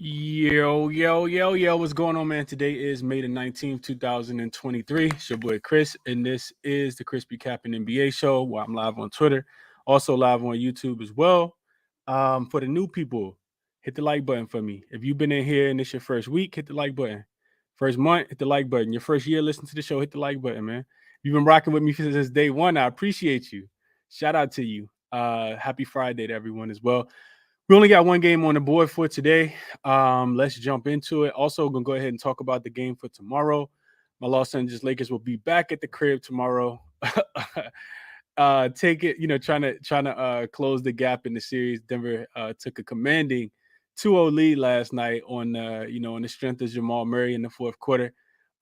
Yo, what's going on, man? Today is May the 19th, 2023. It's your boy Chris, and this is the ChrisBeCappinn NBA show where I'm live on Twitter, also live on YouTube as well. For the new people, hit the like button for me. If you've been in here and it's your first week, hit the like button. First month, hit the like button. Your first year listening to the show, hit the like button, man. You've been rocking with me since day one. I appreciate you. Shout out to you. Happy Friday to everyone as well. We only got one game on the board for today. Let's jump into it. Also, gonna go ahead and talk about the game for tomorrow. My Los Angeles Lakers will be back at the crib tomorrow. Take it, trying to close the gap in the series. Denver took a commanding 2-0 lead last night on on the strength of Jamal Murray in the fourth quarter.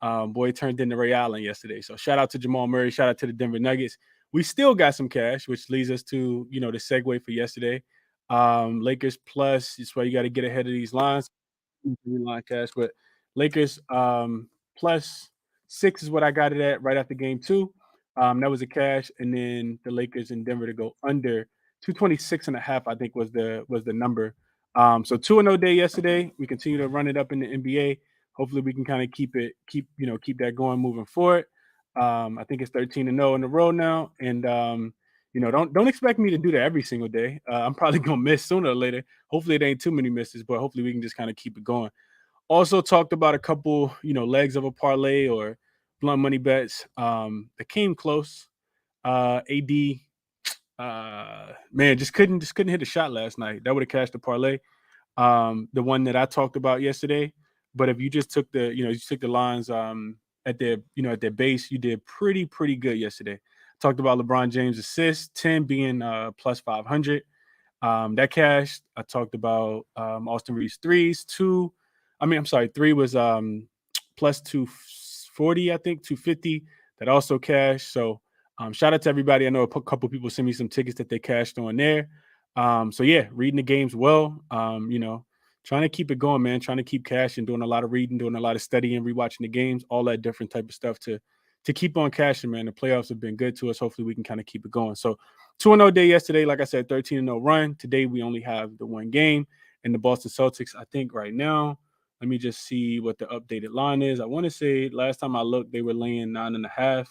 Boy turned into Ray Allen yesterday. So shout out to Jamal Murray. Shout out to the Denver Nuggets. We still got some cash, which leads us to the segue for yesterday. Lakers plus. That's why you got to get ahead of these lines. Line cash, but Lakers plus 6 is what I got it at right after game 2. That was a cash, and then the Lakers in Denver to go under 226.5. I think was the number. So 2-0 day yesterday. We continue to run it up in the NBA. Hopefully, we can kind of keep that going moving forward. I think it's 13-0 in a row now, and don't expect me to do that every single day. I'm probably gonna miss sooner or later. Hopefully, it ain't too many misses, but hopefully we can just kind of keep it going. Also talked about a couple, legs of a parlay or blunt money bets that came close. AD, man, just couldn't hit a shot last night. That would have cashed the parlay. The one that I talked about yesterday. But if you just took the lines at their base, you did pretty good yesterday. Talked about LeBron James assists, 10 being plus 500. That cashed. I talked about Austin Reeves threes, 3 was plus 240, I think, 250. That also cashed. So shout out to everybody. I know a couple people sent me some tickets that they cashed on there. So yeah, reading the games well. Trying to keep it going, man. Trying to keep cashing, doing a lot of reading, doing a lot of studying, rewatching the games, all that different type of stuff to keep on cashing, man. The playoffs have been good to us. Hopefully we can kind of keep it going. So 2-0 day yesterday, like I said, 13-0 run. Today we only have the one game, and the Boston Celtics, I think right now, let me just see what the updated line is. I want to say last time I looked, they were laying 9.5.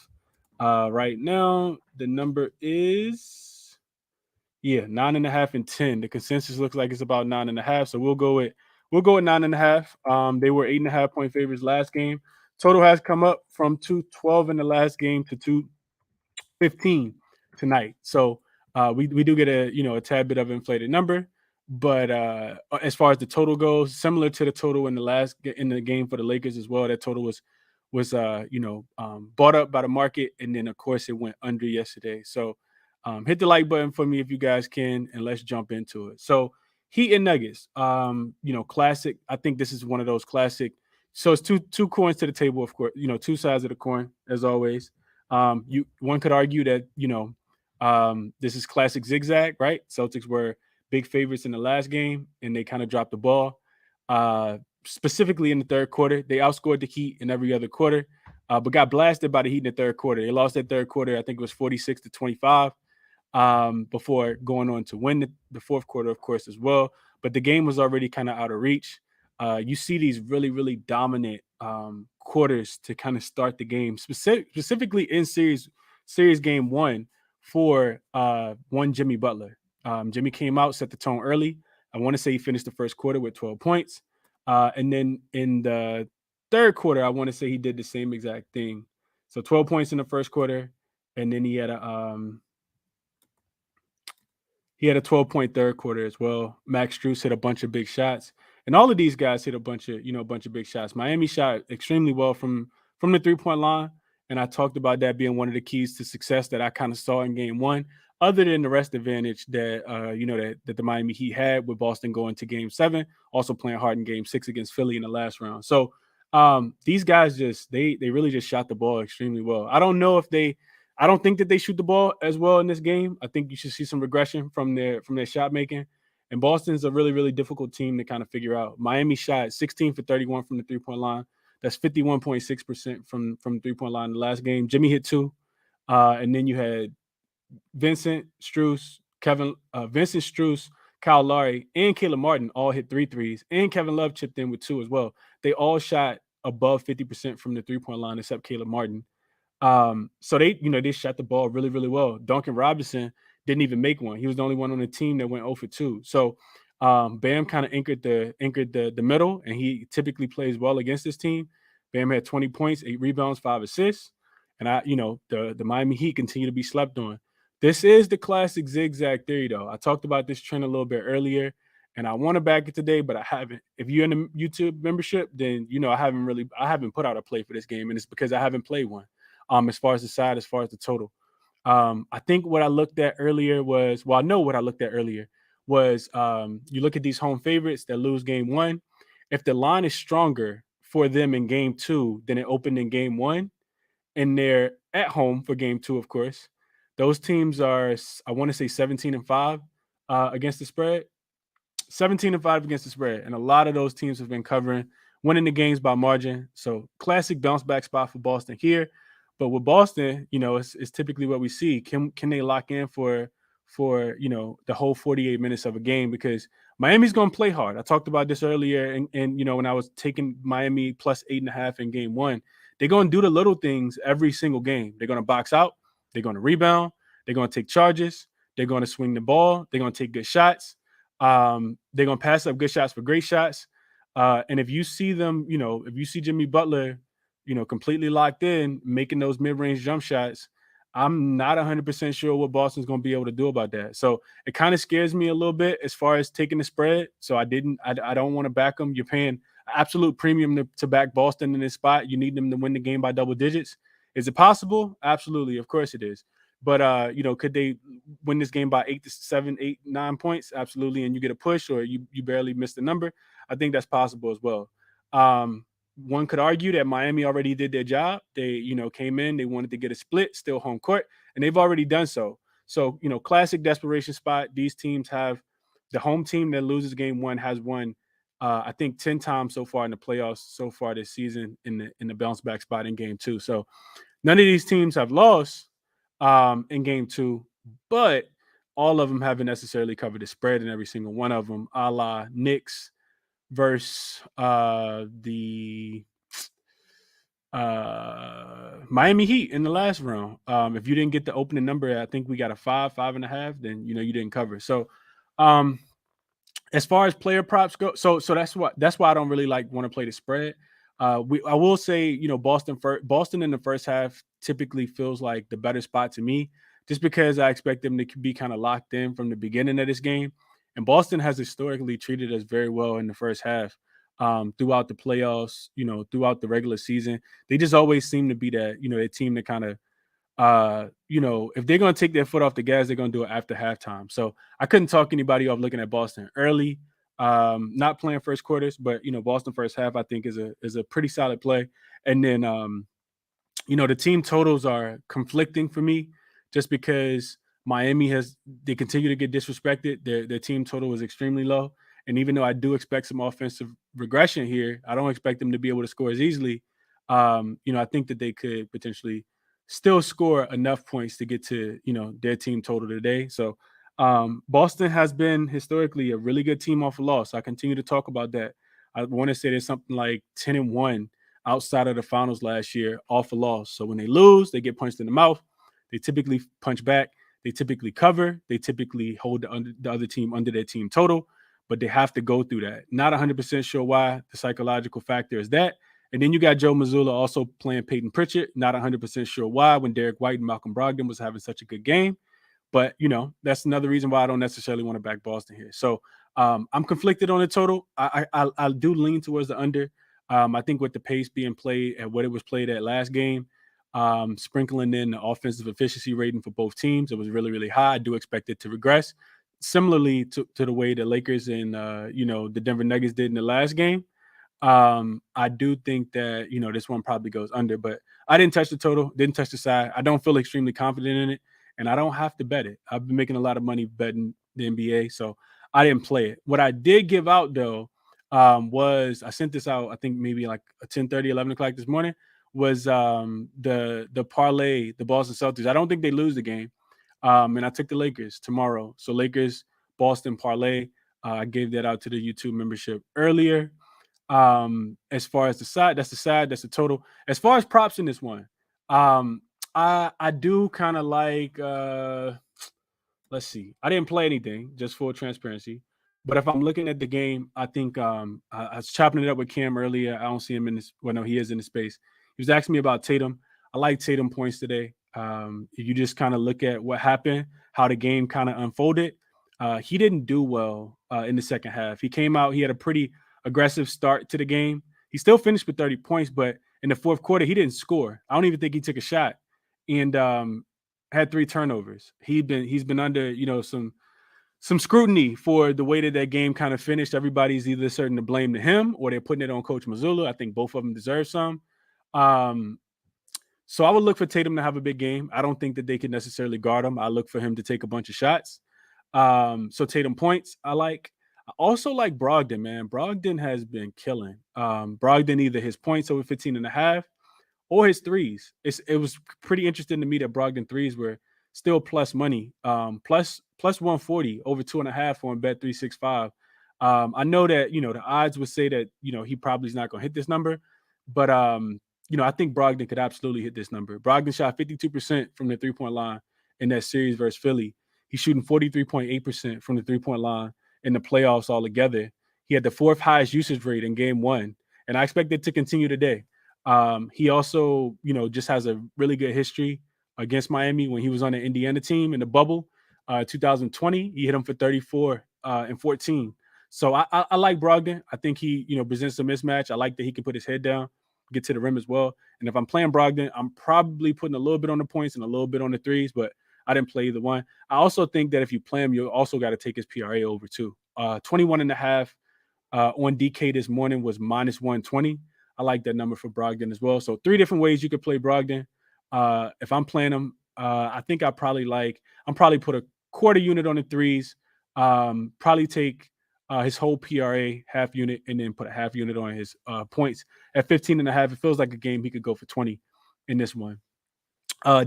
Right now, the number is 9.5 and 10. The consensus looks like it's about 9.5. So we'll go with 9.5. They were 8.5-point favorites last game. Total has come up from 212 in the last game to 215 tonight. So we do get a tad bit of inflated number. But as far as the total goes, similar to the total in the game for the Lakers as well, that total was bought up by the market, and then of course it went under yesterday. So hit the like button for me if you guys can, and let's jump into it. So Heat and Nuggets, classic. I think this is one of those classic. So it's two coins to the table, of course. Two sides of the coin, as always. One could argue that this is classic zigzag, right? Celtics were big favorites in the last game, and they kind of dropped the ball. Specifically in the third quarter, they outscored the Heat in every other quarter, but got blasted by the Heat in the third quarter. They lost that third quarter. I think it was 46-25 before going on to win the fourth quarter, of course, as well. But the game was already kind of out of reach. You see these really dominant quarters to kind of start the game, specifically in series game 1 for one Jimmy Butler. Jimmy came out, set the tone early. I want to say he finished the first quarter with 12 points. And then in the third quarter, I want to say he did the same exact thing. So 12 points in the first quarter, and then he had a 12-point third quarter as well. Max Strus hit a bunch of big shots, and all of these guys hit a bunch of big shots. Miami shot extremely well from the 3-point line, and I talked about that being one of the keys to success that I kind of saw in game 1. Other than the rest advantage that that the Miami Heat had with Boston going to game 7, also playing hard in game 6 against Philly in the last round. So these guys they really just shot the ball extremely well. I don't think that they shoot the ball as well in this game. I think you should see some regression from their shot making. And Boston's a really difficult team to kind of figure out. Miami shot 16 for 31 from the 3-point line. That's 51.6% from the 3-point line in the last game. Jimmy hit 2. And then you had Vincent Strus, Kevin Kyle Lowry, and Caleb Martin all hit 3 threes, and Kevin Love chipped in with 2 as well. They all shot above 50% from the 3-point line except Caleb Martin. So they shot the ball really, really well. Duncan Robinson didn't even make one. He was the only one on the team that went 0 for 2. So Bam kind of anchored the middle, and he typically plays well against this team. Bam had 20 points, 8 rebounds, 5 assists. And the Miami Heat continue to be slept on. This is the classic zigzag theory, though. I talked about this trend a little bit earlier, and I want to back it today, but I haven't. If you're in the YouTube membership, then I haven't put out a play for this game, and it's because I haven't played one. As far as the side, as far as the total. I think what I looked at earlier was, well, I know what I looked at earlier was you look at these home favorites that lose game 1. If the line is stronger for them in game 2 than it opened in game 1, and they're at home for game 2, of course, those teams are, I want to say 17-5 against the spread. 17-5 against the spread. And a lot of those teams have been covering, winning the games by margin. So classic bounce back spot for Boston here. But with Boston, it's typically what we see. Can they lock in for the whole 48 minutes of a game? Because Miami's going to play hard. I talked about this earlier, and when I was taking Miami plus 8.5 in game 1, they're going to do the little things every single game. They're going to box out. They're going to rebound. They're going to take charges. They're going to swing the ball. They're going to take good shots. They're going to pass up good shots for great shots. And if you see them, if you see Jimmy Butler, completely locked in, making those mid-range jump shots, I'm not 100% sure what Boston's going to be able to do about that. So it kind of scares me a little bit as far as taking the spread. So I don't want to back them. You're paying absolute premium to back Boston in this spot. You need them to win the game by double digits. Is it possible? Absolutely. Of course it is. But, could they win this game by 8 to 7, 8, 9 points? Absolutely. And you get a push, or you barely miss the number. I think that's possible as well. One could argue that Miami already did their job. They, came in, they wanted to get a split, still home court, and they've already done so. So, classic desperation spot. These teams have, the home team that loses game 1 has won, I think 10 times so far in the playoffs so far this season in the bounce back spot in game 2. So none of these teams have lost in game 2, but all of them haven't necessarily covered the spread in every single one of them, a la Knicks versus the Miami Heat in the last round. If you didn't get the opening number, I think we got a 5.5, then you didn't cover. So as far as player props go, so that's why I don't really want to play the spread. I will say, Boston in the first half typically feels like the better spot to me, just because I expect them to be kind of locked in from the beginning of this game. And Boston has historically treated us very well in the first half, throughout the playoffs, throughout the regular season. They just always seem to be that, a team that kind of, if they're going to take their foot off the gas, they're going to do it after halftime. So I couldn't talk anybody off looking at Boston early, not playing first quarters, but, Boston first half, I think is a pretty solid play. And then, the team totals are conflicting for me, just because Miami they continue to get disrespected. Their team total is extremely low. And even though I do expect some offensive regression here, I don't expect them to be able to score as easily. I think that they could potentially still score enough points to get to, their team total today. So Boston has been historically a really good team off a loss. I continue to talk about that. I want to say there's something like 10-1 outside of the finals last year off a loss. So when they lose, they get punched in the mouth. They typically punch back. They typically cover. They typically hold the other team under their team total, but they have to go through that. Not 100% sure why. The psychological factor is that. And then you got Joe Mazzulla also playing Peyton Pritchard. Not 100% sure why, when Derek White and Malcolm Brogdon was having such a good game. But, that's another reason why I don't necessarily want to back Boston here. So I'm conflicted on the total. I do lean towards the under. I think with the pace being played at what it was played at last game, sprinkling in the offensive efficiency rating for both teams, it was really, really high. I do expect it to regress, similarly to the way the Lakers and the Denver Nuggets did in the last game. I do think that this one probably goes under, but I didn't touch the total, didn't touch the side. I don't feel extremely confident in it, and I don't have to bet it. I've been making a lot of money betting the NBA, so I didn't play it. What I did give out though, was I sent this out, I think maybe like 10:30, 11 o'clock this morning, was the parlay, the Boston Celtics. I don't think they lose the game. And I took the Lakers tomorrow. So Lakers Boston parlay. I gave that out to the YouTube membership earlier. As far as the side, that's the total. As far as props in this one, I do kind of like let's see. I didn't play anything, just full transparency. But if I'm looking at the game, I think I was chopping it up with Cam earlier. I don't see him in this. Well, no, he is in the space. He was asking me about Tatum. I like Tatum points today. If you just kind of look at what happened, how the game kind of unfolded, he didn't do well in the second half. He came out. He had a pretty aggressive start to the game. He still finished with 30 points, but in the fourth quarter, he didn't score. I don't even think he took a shot. And had 3 turnovers. He's been under, some scrutiny for the way that game kind of finished. Everybody's either certain to blame to him or they're putting it on Coach Mazzulla. I think both of them deserve some. So I would look for Tatum to have a big game. I don't think that they could necessarily guard him. I look for him to take a bunch of shots. So Tatum points, I like. I also like Brogdon, man. Brogdon has been killing. Brogdon, either his points over 15.5 or his threes. It was pretty interesting to me that Brogdon threes were still plus money, plus 140 over 2.5 on Bet 365. I know that the odds would say that he probably is not going to hit this number, but I think Brogdon could absolutely hit this number. Brogdon shot 52% from the 3-point line in that series versus Philly. He's shooting 43.8% from the 3-point line in the playoffs altogether. He had the 4th highest usage rate in game 1, and I expect it to continue today. He also, just has a really good history against Miami when he was on the Indiana team in the bubble. 2020, he hit him for 34 and 14. So I like Brogdon. I think he, presents a mismatch. I like that he can put his head down, get to the rim as well. And if I'm playing Brogdon, I'm probably putting a little bit on the points and a little bit on the threes, but I didn't play either one. I also think that if you play him, you also got to take his PRA over too. 21.5 on DK this morning was minus 120. I like that number for Brogdon as well. So 3 different ways you could play Brogdon. If I'm playing him, I think I'm probably put a quarter unit on the threes, probably take his whole PRA half unit and then put a half unit on his points at 15.5. It feels like a game he could go for 20 in this one.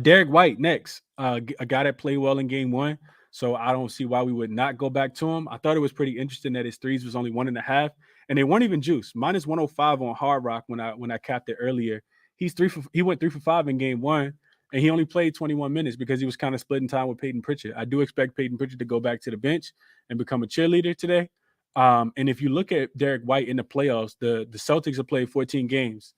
Derek White next, a guy that played well in game 1. So I don't see why we would not go back to him. I thought it was pretty interesting that his threes was only 1.5, and they weren't even juice. Minus 105 on Hard Rock when I capped it earlier. He went 3 for 5 in game 1, and he only played 21 minutes because he was kind of splitting time with Peyton Pritchard. I do expect Peyton Pritchard to go back to the bench and become a cheerleader today. And if you look at Derek White in the playoffs, the Celtics have played 14 games.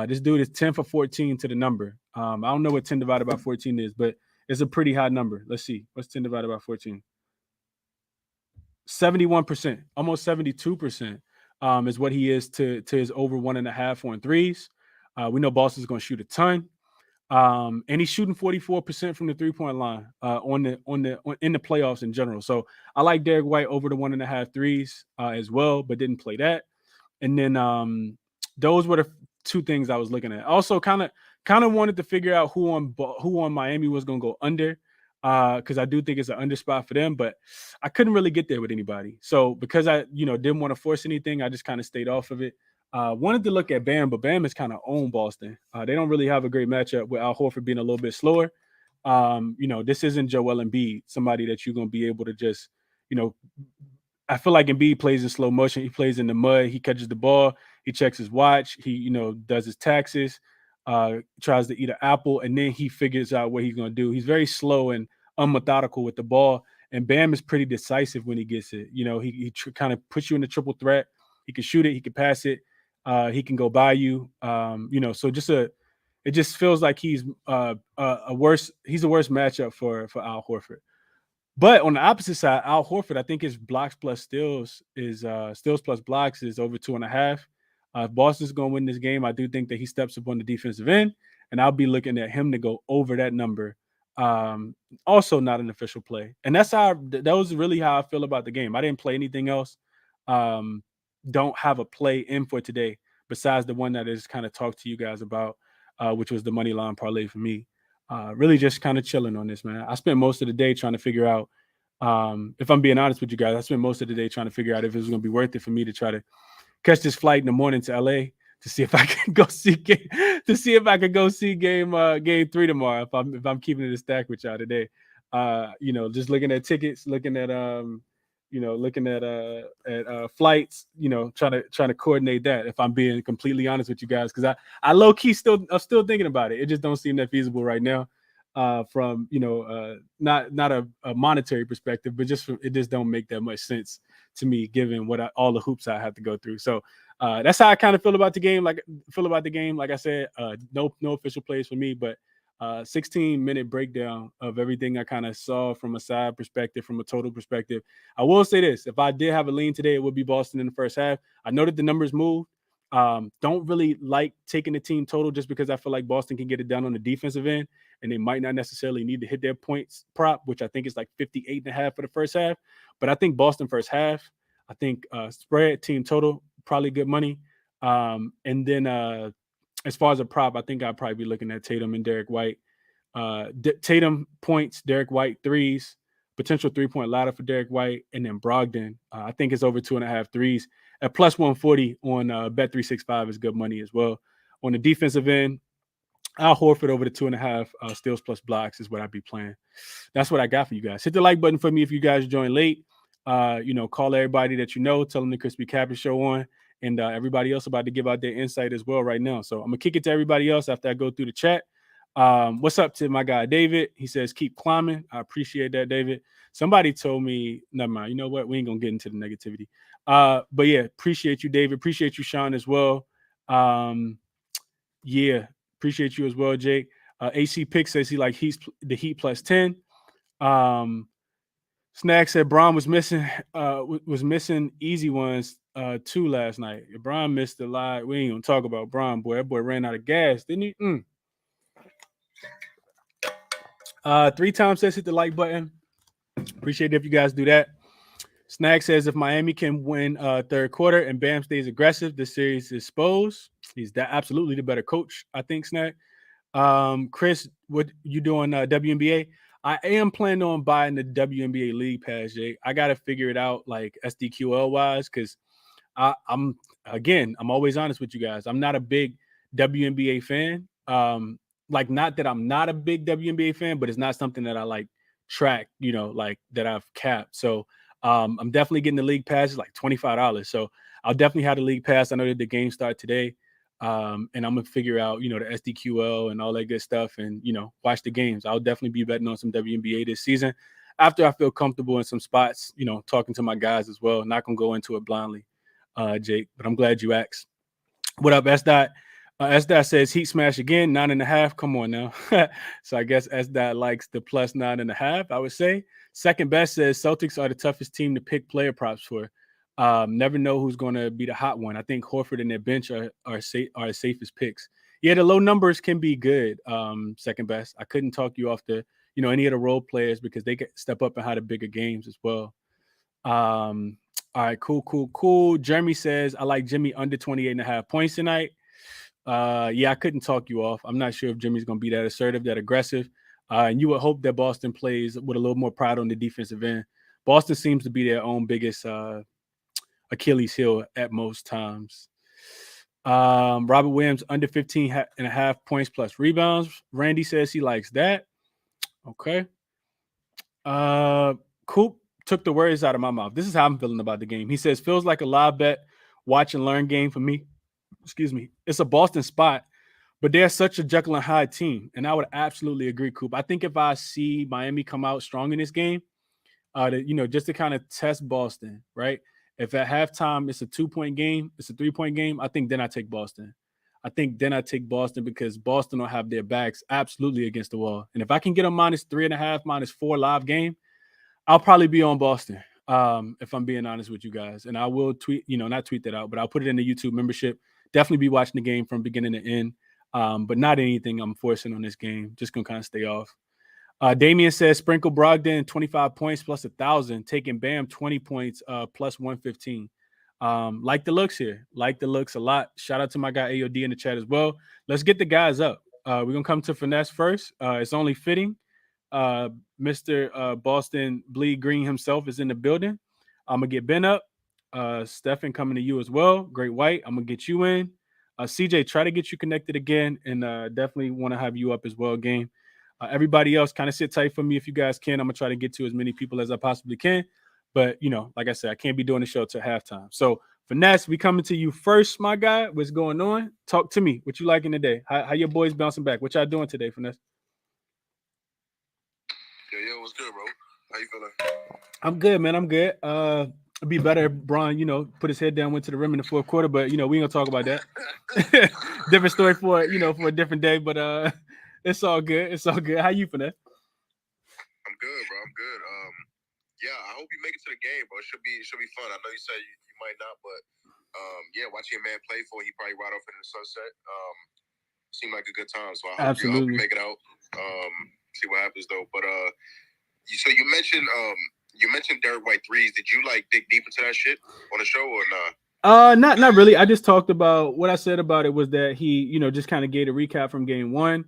This dude is 10 for 14 to the number. I don't know what 10 divided by 14 is, but it's a pretty high number. Let's see. What's 10 divided by 14? 71%, almost 72% is what he is to his over 1.5 on threes. We know Boston's going to shoot a ton. And he's shooting 44% from the 3-point line in the playoffs in general. So I like Derek White over the 1.5 threes as well, but didn't play that. And then those were the 2 things I was looking at. Also, kind of wanted to figure out who on Miami was going to go under, because I do think it's an under spot for them, but I couldn't really get there with anybody. So because I didn't want to force anything, I just kind of stayed off of it. Wanted to look at Bam, but Bam is kind of owned Boston. They don't really have a great matchup with Al Horford being a little bit slower. This isn't Joel Embiid, somebody that you're going to be able to just, I feel like Embiid plays in slow motion. He plays in the mud. He catches the ball. He checks his watch. He, does his taxes, tries to eat an apple, and then he figures out what he's going to do. He's very slow and unmethodical with the ball, and Bam is pretty decisive when he gets it. He kind of puts you in the triple threat. He can shoot it. He can pass it. He can go by you. So it just feels like he's a worse matchup for Al Horford. But on the opposite side, Al Horford, I think his blocks plus steals is steals plus blocks is over 2.5. If Boston's going to win this game, I do think that he steps up on the defensive end, and I'll be looking at him to go over that number. Also not an official play. And that was really how I feel about the game. I didn't play anything else. Don't have a play in for today besides the one that I just kind of talked to you guys about, which was the money line parlay for me. Really just kind of chilling on this, man. I spent most of the day trying to figure out, if I'm being honest with you guys, I spent most of the day trying to figure out if it was going to be worth it for me to try to catch this flight in the morning to LA to see if I can go see game 3 tomorrow. If I'm keeping it a stack with y'all today, just looking at tickets, looking at looking at flights, trying to coordinate that, if I'm being completely honest with you guys, because I low key I'm still thinking about it. It just don't seem that feasible right now, from not a monetary perspective, but it just don't make that much sense to me, given all the hoops I have to go through. So that's how I kind of feel about the game. Like I said, no official plays for me, but 16-minute breakdown of everything I kind of saw from a side perspective, from a total perspective. I will say this: if I did have a lean today, it would be Boston in the first half. I know that the numbers moved. Don't really like taking the team total, just because I feel like Boston can get it done on the defensive end, and they might not necessarily need to hit their points prop, which I think is like 58.5 for the first half. But I think Boston first half, I think spread team total, probably good money. And then as far as a prop, I think I'd probably be looking at Tatum and Derek White. Tatum points, Derek White threes, potential 3-point ladder for Derek White, and then Brogdon. I think it's over 2.5 threes at plus 140 on Bet365 is good money as well. On the defensive end, Al Horford over the 2.5 steals plus blocks is what I'd be playing. That's what I got for you guys. Hit the like button for me if you guys join late. Call everybody that tell them the ChrisBeCappinn show on, and everybody else about to give out their insight as well right now. So I'm gonna kick it to everybody else after I go through the chat. What's up to my guy David? He says keep climbing. I appreciate that, David. Somebody told me, never mind. You know what? We ain't gonna get into the negativity. But yeah, appreciate you, David. Appreciate you, Sean, as well. Yeah, appreciate you as well, Jake. AC Pick says he like the Heat plus 10. Snack said Braun was missing easy ones too last night. Braun missed a lot. We ain't gonna talk about Braun, boy. That boy ran out of gas, didn't he? 3 times says hit the like button. Appreciate it if you guys do that. Snack says if Miami can win third quarter and Bam stays aggressive, the series is exposed. He's absolutely the better coach, I think, Snack. Chris, what you doing WNBA? I am planning on buying the WNBA League Pass, Jake. I got to figure it out like SDQL wise, because I'm always honest with you guys. I'm not a big WNBA fan. Not that I'm not a big WNBA fan, but it's not something that I like track, like that I've capped. So I'm definitely getting the League Pass. It's like $25. So I'll definitely have the League Pass. I know that the games start today. And I'm gonna figure out, the SDQL and all that good stuff, and watch the games. I'll definitely be betting on some WNBA this season after I feel comfortable in some spots, talking to my guys as well. Not gonna go into it blindly, Jake, but I'm glad you asked. What up, S-Dot? S-Dot says Heat smash again, 9.5. Come on now. So I guess S-Dot likes the plus 9.5, I would say. Second best says Celtics are the toughest team to pick player props for. Never know who's going to be the hot one. I think Horford and their bench are the safest picks. Yeah, the low numbers can be good. Second best. I couldn't talk you off the, any of the role players, because they get step up and have the bigger games as well. All right, cool. Jeremy says I like Jimmy under 28.5 points tonight. Yeah, I couldn't talk you off. I'm not sure if Jimmy's going to be that assertive, that aggressive. And you would hope that Boston plays with a little more pride on the defensive end. Boston seems to be their own biggest Achilles heel at most times. Robert Williams under 15.5 points plus rebounds. Randy says he likes that. Okay. Coop took the words out of my mouth. This is how I'm feeling about the game. He says, feels like a live bet, watch and learn game for me. Excuse me. It's a Boston spot, but they're such a Jekyll and Hyde team. And I would absolutely agree, Coop. I think if I see Miami come out strong in this game, just to kind of test Boston, right? If at halftime it's a 2-point game, it's a 3-point game, I think then I take Boston. Because Boston will have their backs absolutely against the wall. And if I can get a -3.5, -4 live game, I'll probably be on Boston, if I'm being honest with you guys. And I will tweet, not tweet that out, but I'll put it in the YouTube membership. Definitely be watching the game from beginning to end, but not anything I'm forcing on this game. Just going to kind of stay off. Damian says sprinkle Brogdon 25 points plus 1,000, taking Bam 20 points plus 115. Like the looks here. Like the looks a lot. Shout out to my guy AOD in the chat as well. Let's get the guys up. We're going to come to Finesse first. It's only fitting. Mr. Boston Bleed Green himself is in the building. I'm going to get Ben up. Stefan coming to you as well. Great White. I'm going to get you in. CJ, try to get you connected again, and definitely want to have you up as well, game. Everybody else, kind of sit tight for me if you guys can. I'm going to try to get to as many people as I possibly can. But like I said, I can't be doing the show till halftime. So Finesse, we coming to you first, my guy. What's going on? Talk to me. What you liking today? How your boys bouncing back? What y'all doing today, Finesse? Yo, what's good, bro? How you feeling? I'm good, man. I'm good. It'd be better if Bron, put his head down, went to the rim in the fourth quarter, but we ain't gonna talk about that. Different story for for a different day, but it's all good. It's all good. How you Finesse? I'm good, bro. I'm good. Yeah, I hope you make it to the game, bro. It should be fun. I know you said you might not, but yeah, watching a man play for, he probably ride off into the sunset. Seemed like a good time. So I hope you make it out. See what happens though. But so you mentioned Derek White threes. Did you dig deep into that shit on the show or not? Not really. I just talked about what I said about it was that he, just kind of gave a recap from game one.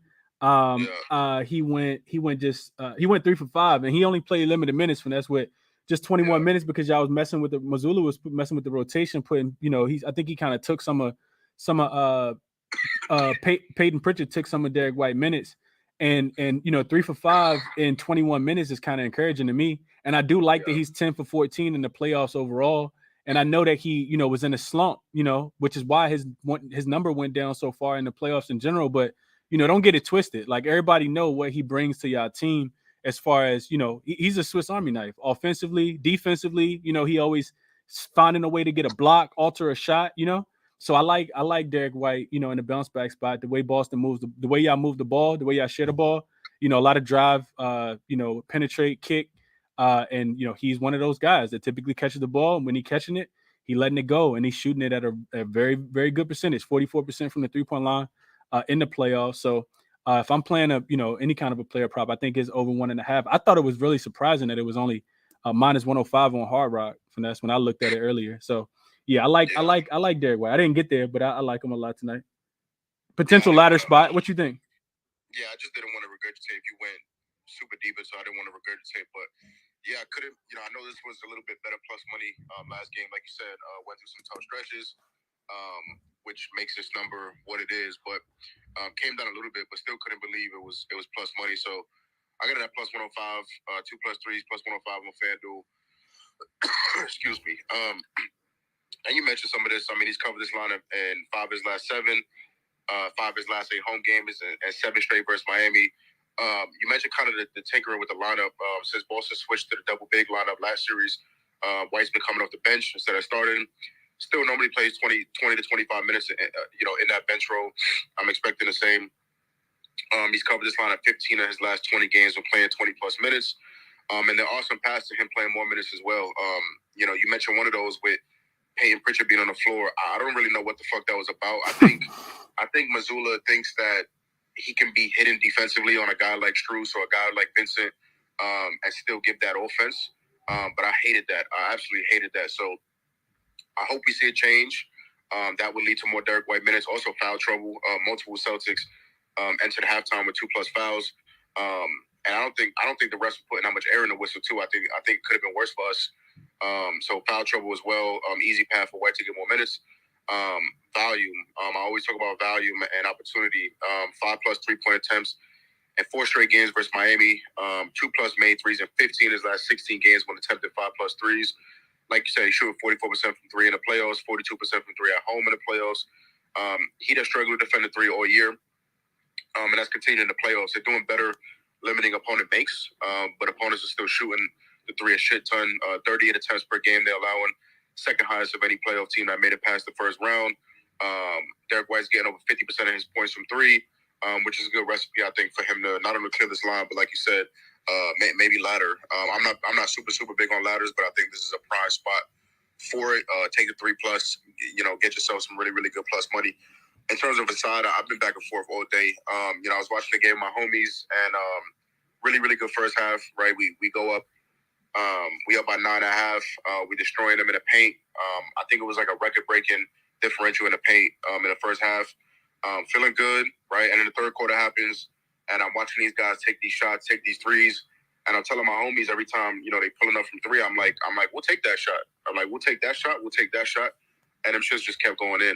He went 3 for 5 and he only played limited minutes from that's what just 21 minutes because y'all was messing with Mazzulla was messing with the rotation, putting, I think he kind of took some of Peyton Pritchard took some of Derek White minutes. And 3 for 5 in 21 minutes is kind of encouraging to me. And I do like that he's 10 for 14 in the playoffs overall. And I know that he, was in a slump, which is why his number went down so far in the playoffs in general. But, don't get it twisted. Like everybody know what he brings to y'all team as far as, he's a Swiss Army knife. Offensively, defensively, he always finding a way to get a block, alter a shot, So I like Derek White, in the bounce back spot, the way Boston moves, the way y'all move the ball, the way y'all share the ball, a lot of drive, penetrate, kick. And he's one of those guys that typically catches the ball, and when he's catching it, he letting it go, and he's shooting it at a very, very good percentage, 44% from the 3-point line in the playoffs. So if I'm playing any kind of a player prop, I think it's over 1.5. I thought it was really surprising that it was only minus 105 on Hard Rock Finesse when I looked at it earlier. So yeah, I like Derek White. I didn't get there, but I like him a lot tonight. Potential ladder spot. What you think? Yeah, I just didn't want to regurgitate if you went super deep, so I didn't want to regurgitate, but. Yeah, I couldn't. I know this was a little bit better plus money last game, like you said. Went through some tough stretches, which makes this number what it is. But came down a little bit, but still couldn't believe it was plus money. So I got it at plus 105, 2 plus 3s, plus 105 on FanDuel. Excuse me. And you mentioned some of this. I mean, he's covered this lineup in 5 of his last 7, 5 of his last 8 home games, and 7 straight versus Miami. You mentioned kind of the tinkering with the lineup. Since Boston switched to the double big lineup last series, White's been coming off the bench instead of starting. Still normally plays 20 to 25 minutes, in that bench role. I'm expecting the same. He's covered this lineup 15 of his last 20 games when playing 20-plus minutes. And then awesome pass to him playing more minutes as well. You mentioned one of those with Peyton Pritchard being on the floor. I don't really know what the fuck that was about. I think Mazzulla thinks that he can be hidden defensively on a guy like Strus or a guy like Vincent and still give that offense. But I hated that. I absolutely hated that. So I hope we see a change. That would lead to more Derek White minutes. Also foul trouble. Multiple Celtics entered halftime with 2+ fouls. And I don't think the refs were putting that much air in the whistle too. I think it could have been worse for us. So foul trouble as well. Easy path for White to get more minutes. Volume. I always talk about volume and opportunity. 5+ 3-point attempts and 4 straight games versus Miami. 2+ made threes and 15 in his last 16 games when attempted 5+ threes. Like you said, he's shooting 44% from 3 in the playoffs, 42% from 3 at home in the playoffs. He does struggle to defend the 3 all year. And that's continuing in the playoffs. They're doing better limiting opponent makes, but opponents are still shooting the 3 a shit ton. 38 attempts per game they're allowing. Second highest of any playoff team that made it past the first round. Derek White's getting over 50% of his points from 3, which is a good recipe, I think, for him to not only clear this line, but like you said, maybe ladder. I'm not super big on ladders, but I think this is a prime spot for it. Take a 3+, get yourself some really, really good plus money. In terms of a side, I've been back and forth all day. I was watching the game with my homies, and really, really good first half, right? We go up. We up by 9.5. We destroying them in the paint. I think it was like a record-breaking differential in the paint in the first half. Feeling good, right? And then the third quarter happens, and I'm watching these guys take these shots, take these threes, and I'm telling my homies every time, they pulling up from 3, I'm like, we'll take that shot. I'm like, we'll take that shot. We'll take that shot. And them shits just kept going in.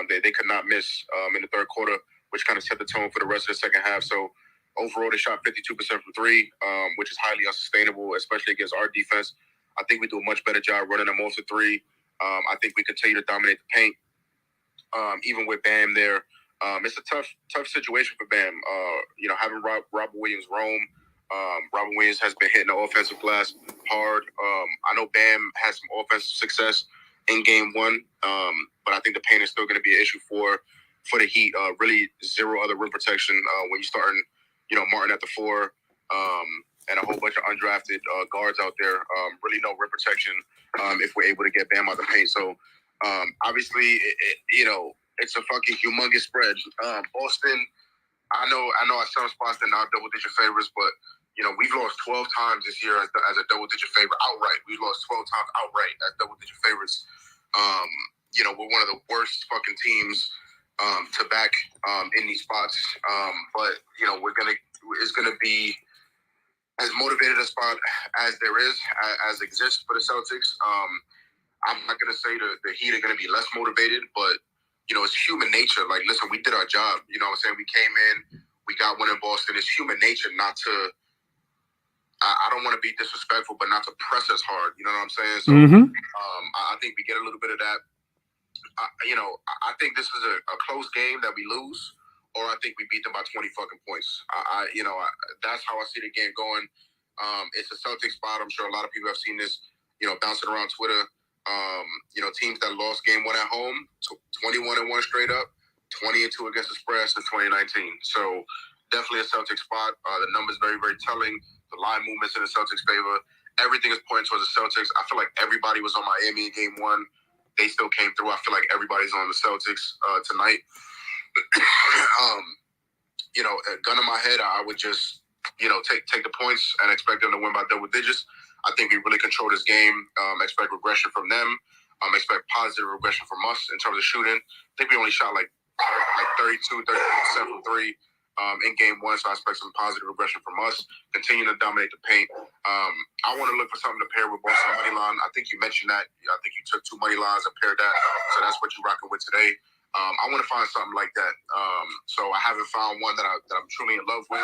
They could not miss in the third quarter, which kind of set the tone for the rest of the second half. So overall, they shot 52% from 3, which is highly unsustainable, especially against our defense. I think we do a much better job running them off the three. I think we continue to dominate the paint, even with Bam there. It's a tough situation for Bam. Having Robert Williams roam. Robert Williams has been hitting the offensive glass hard. I know Bam had some offensive success in game one, but I think the paint is still going to be an issue for the Heat. Really zero other rim protection when you're starting, Martin at the 4, and a whole bunch of undrafted guards out there. Really no rim protection if we're able to get Bam out the paint. So obviously, it's a fucking humongous spread. Boston, I know at some spots they're not double-digit favorites, but we've lost 12 times this year as a double-digit favorite outright. We've lost 12 times outright as double-digit favorites. We're one of the worst fucking teams to back in these spots. But it's gonna be as motivated a spot as there is, as exists for the Celtics. I'm not gonna say the Heat are gonna be less motivated, but it's human nature. Like, listen, we did our job. You know what I'm saying? We came in, we got one in Boston. It's human nature not to. I don't want to be disrespectful, but not to press as hard. You know what I'm saying? So I think we get a little bit of that. I think this is a close game that we lose, or I think we beat them by 20 fucking points. That's how I see the game going. It's a Celtics spot. I'm sure a lot of people have seen this, bouncing around Twitter. Teams that lost game one at home, 21-1 straight up, 20-2 against the spread since 2019. So definitely a Celtics spot. The numbers very, very telling. The line movements in the Celtics' favor. Everything is pointing towards the Celtics. I feel like everybody was on Miami in game one. They still came through. I feel like everybody's on the Celtics tonight. A gun in my head, I would just, take the points and expect them to win by double digits. I think we really control this game. Expect regression from them. Expect positive regression from us in terms of shooting. I think we only shot like 32, 30% from 3 in game one, so I expect some positive regression from us. Continue to dominate the paint. I want to look for something to pair with Boston money line. I think you mentioned that. I think you took 2 money lines and paired that, so that's what you're rocking with today. I want to find something like that. So I haven't found one that I'm truly in love with,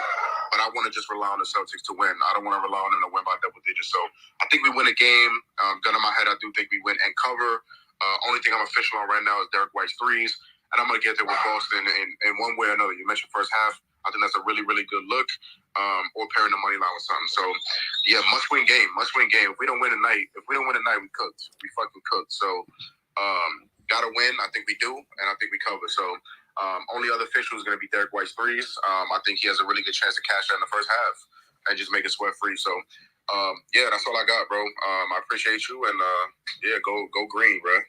but I want to just rely on the Celtics to win. I don't want to rely on them to win by double digits. So I think we win a game. Gun in my head, I do think we win and cover. Only thing I'm official on right now is Derek White's threes, and I'm going to get there with Boston in one way or another. You mentioned first half. I think that's a really, really good look, or pairing the money line with something. So, yeah, must-win game. If we don't win tonight, we cooked. We fucking cooked. So, got to win. I think we do, and I think we cover. So, only other official is going to be Derek White's threes. I think he has a really good chance to cash out in the first half and just make it sweat-free. So, that's all I got, bro. I appreciate you, and go green, bro.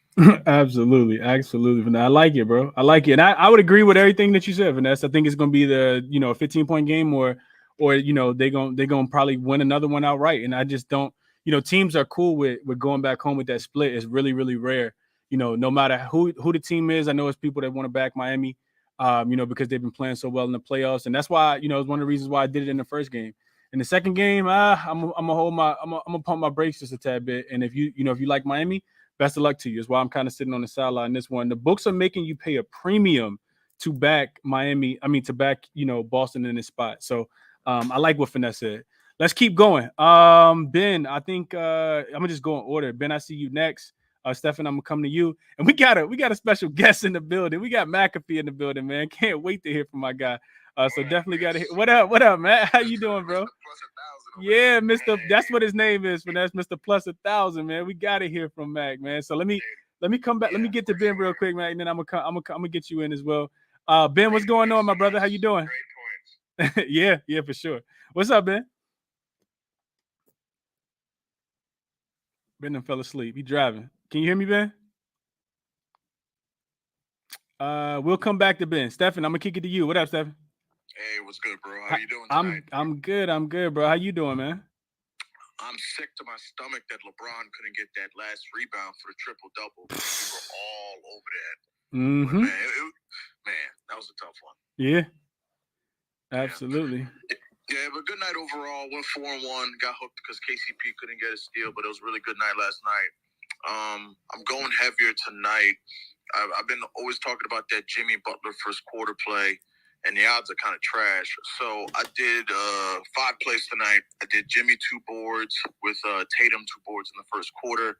Absolutely. Vanessa. I like it, bro. I like it. And I would agree with everything that you said, Vanessa. I think it's going to be the, 15-point game or they're going to probably win another one outright. And I just don't, teams are cool with going back home with that split. It's really, really rare. No matter who the team is. I know it's people that want to back Miami, because they've been playing so well in the playoffs. And that's why, it's one of the reasons why I did it in the first game. In the second game, I'm gonna pump my brakes just a tad bit. And if you like Miami, best of luck to you. That's why I'm kind of sitting on the sideline in this one. The books are making you pay a premium to back Miami. To back, Boston in this spot. So I like what Finesse said. Let's keep going. Ben, I think I'm gonna just go in order. Ben, I see you next. Stefan, I'm gonna come to you. And we got a special guest in the building. We got McAfee in the building, man. Can't wait to hear from my guy. So definitely got to hit. What up, man? How you doing, bro? Yeah, Mr. That's what his name is, Finesse. Mr. Plus 1,000, man. We got to hear from Mac, man. So let me come back. Let me get to Ben real quick, man, and then I'm gonna get you in as well. Ben, what's going on, my brother? How you doing? yeah, for sure. What's up, Ben? Ben done fell asleep. He driving. Can you hear me, Ben? We'll come back to Ben. Stefan, I'm gonna kick it to you. What up, Stefan? Hey, what's good, bro? How you doing tonight? I'm good, bro. How you doing, man? I'm sick to my stomach that LeBron couldn't get that last rebound for the triple-double. We were all over that. Mm-hmm. Man, that was a tough one. Yeah. Absolutely. Yeah, but good night overall. Went 4-1. Got hooked because KCP couldn't get a steal, but it was a really good night last night. I'm going heavier tonight. I've been always talking about that Jimmy Butler first quarter play. and the odds are kind of trash. So I did 5 plays tonight. I did Jimmy 2 boards with Tatum 2 boards in the first quarter.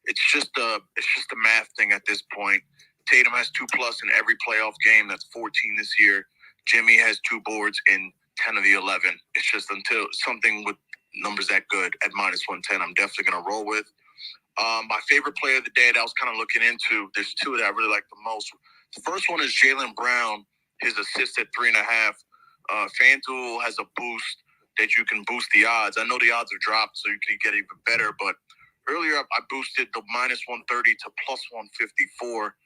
It's just a math thing at this point. Tatum has 2+ in every playoff game. That's 14 this year. Jimmy has 2 boards in 10 of the 11. It's just until something with numbers that good at -110, I'm definitely going to roll with. My favorite player of the day that I was kind of looking into, there's 2 that I really like the most. The first one is Jaylen Brown, his assist at 3.5. FanDuel has a boost that you can boost the odds. I know the odds have dropped, so you can get even better, but earlier I boosted the -130 to +154.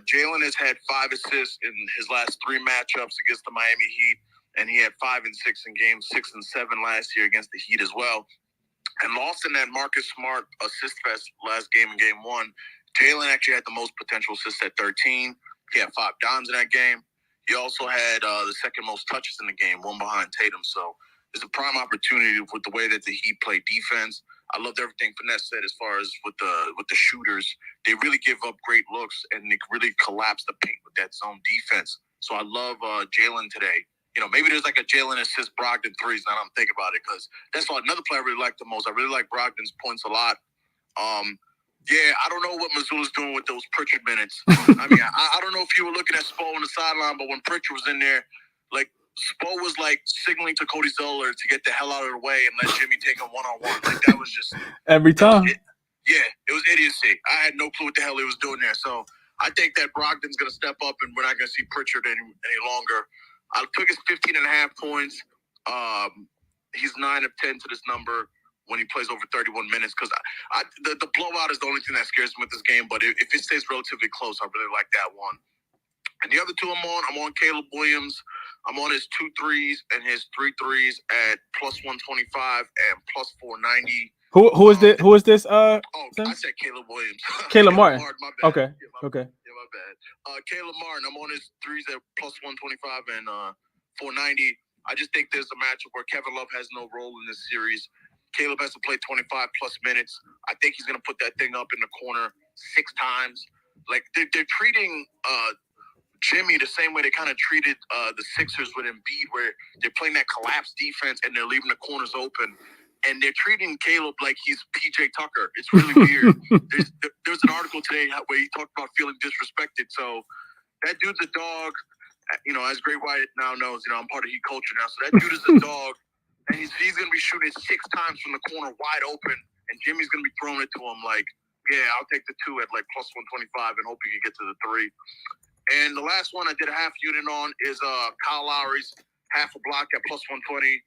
Jaylen has had 5 assists in his last 3 matchups against the Miami Heat, and he had 5 and 6 in games 6 and 7 last year against the Heat as well. And lost in that Marcus Smart assist fest last game in game 1. Jaylen actually had the most potential assists at 13. He had 5 dimes in that game. He also had the second most touches in the game, 1 behind Tatum. So it's a prime opportunity with the way that the Heat play defense. I loved everything Finesse said as far as with the shooters. They really give up great looks, and they really collapse the paint with that zone defense. So I love Jaylen today. You know, maybe there's like a Jaylen assist Brogdon threes. Now I'm thinking about it because that's another player I really like the most. I really like Brogdon's points a lot. Yeah, I don't know what Missoula's doing with those Pritchard minutes. I mean, I don't know if you were looking at Spo on the sideline, but when Pritchard was in there, like Spo was like signaling to Cody Zeller to get the hell out of the way and let Jimmy take him one-on-one. Like that was just every time. It was idiocy. I had no clue what the hell he was doing there. So I think that Brogdon's going to step up, and we're not going to see Pritchard any longer. I took his 15.5 points. He's 9 of 10 to this number when he plays over 31 minutes because the blowout is the only thing that scares me with this game. But if it stays relatively close, I really like that one. And the other 2 I'm on Caleb Williams. I'm on his 2 threes and his 3 threes at +125 and +490. Who is this? Who is this? I said Caleb Williams. Caleb Martin. My bad. Okay. Yeah, my bad. Caleb Martin. I'm on his 3s at +125 and 490. I just think there's a matchup where Kevin Love has no role in this series. Caleb has to play 25+ minutes. I think he's going to put that thing up in the corner 6 times. Like they're treating Jimmy the same way they kind of treated the Sixers with Embiid, where they're playing that collapse defense and they're leaving the corners open. And they're treating Caleb like he's PJ Tucker. It's really weird. There's an article today where he talked about feeling disrespected. So that dude's a dog. You know, as Great White now knows, you know, I'm part of Heat culture now. So that dude is a dog. And he's going to be shooting 6 times from the corner wide open. And Jimmy's going to be throwing it to him like, yeah, I'll take the 2 at like +125 and hope he can get to the 3. And the last one I did a half unit on is Kyle Lowry's half a block at +120.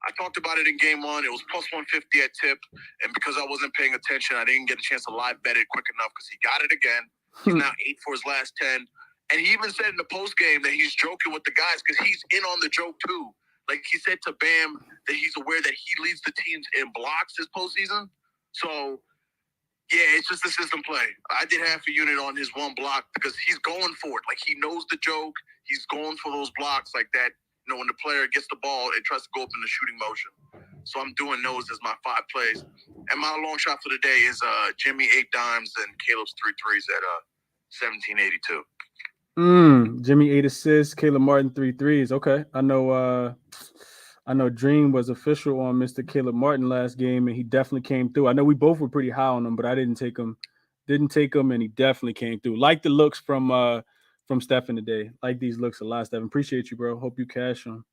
I talked about it in game 1. It was +150 at tip. And because I wasn't paying attention, I didn't get a chance to live bet it quick enough because he got it again. He's now 8 for his last 10. And he even said in the post game that he's joking with the guys because he's in on the joke too. Like he said to Bam that he's aware that he leads the teams in blocks this postseason. So, yeah, it's just a system play. I did half a unit on his 1 block because he's going for it. Like he knows the joke. He's going for those blocks like that. You know, when the player gets the ball, it tries to go up in the shooting motion. So I'm doing those as my 5 plays. And my long shot for the day is Jimmy 8 dimes and Caleb's 3 threes at 1782. Jimmy 8 assists, Caleb Martin 3 threes. Okay. I know Dream was official on Mr. Caleb Martin last game, and he definitely came through. I know we both were pretty high on him, but I didn't take him, and he definitely came through. Like the looks from Stephen today. Like these looks a lot, Stephen. Appreciate you, bro. Hope you cash them.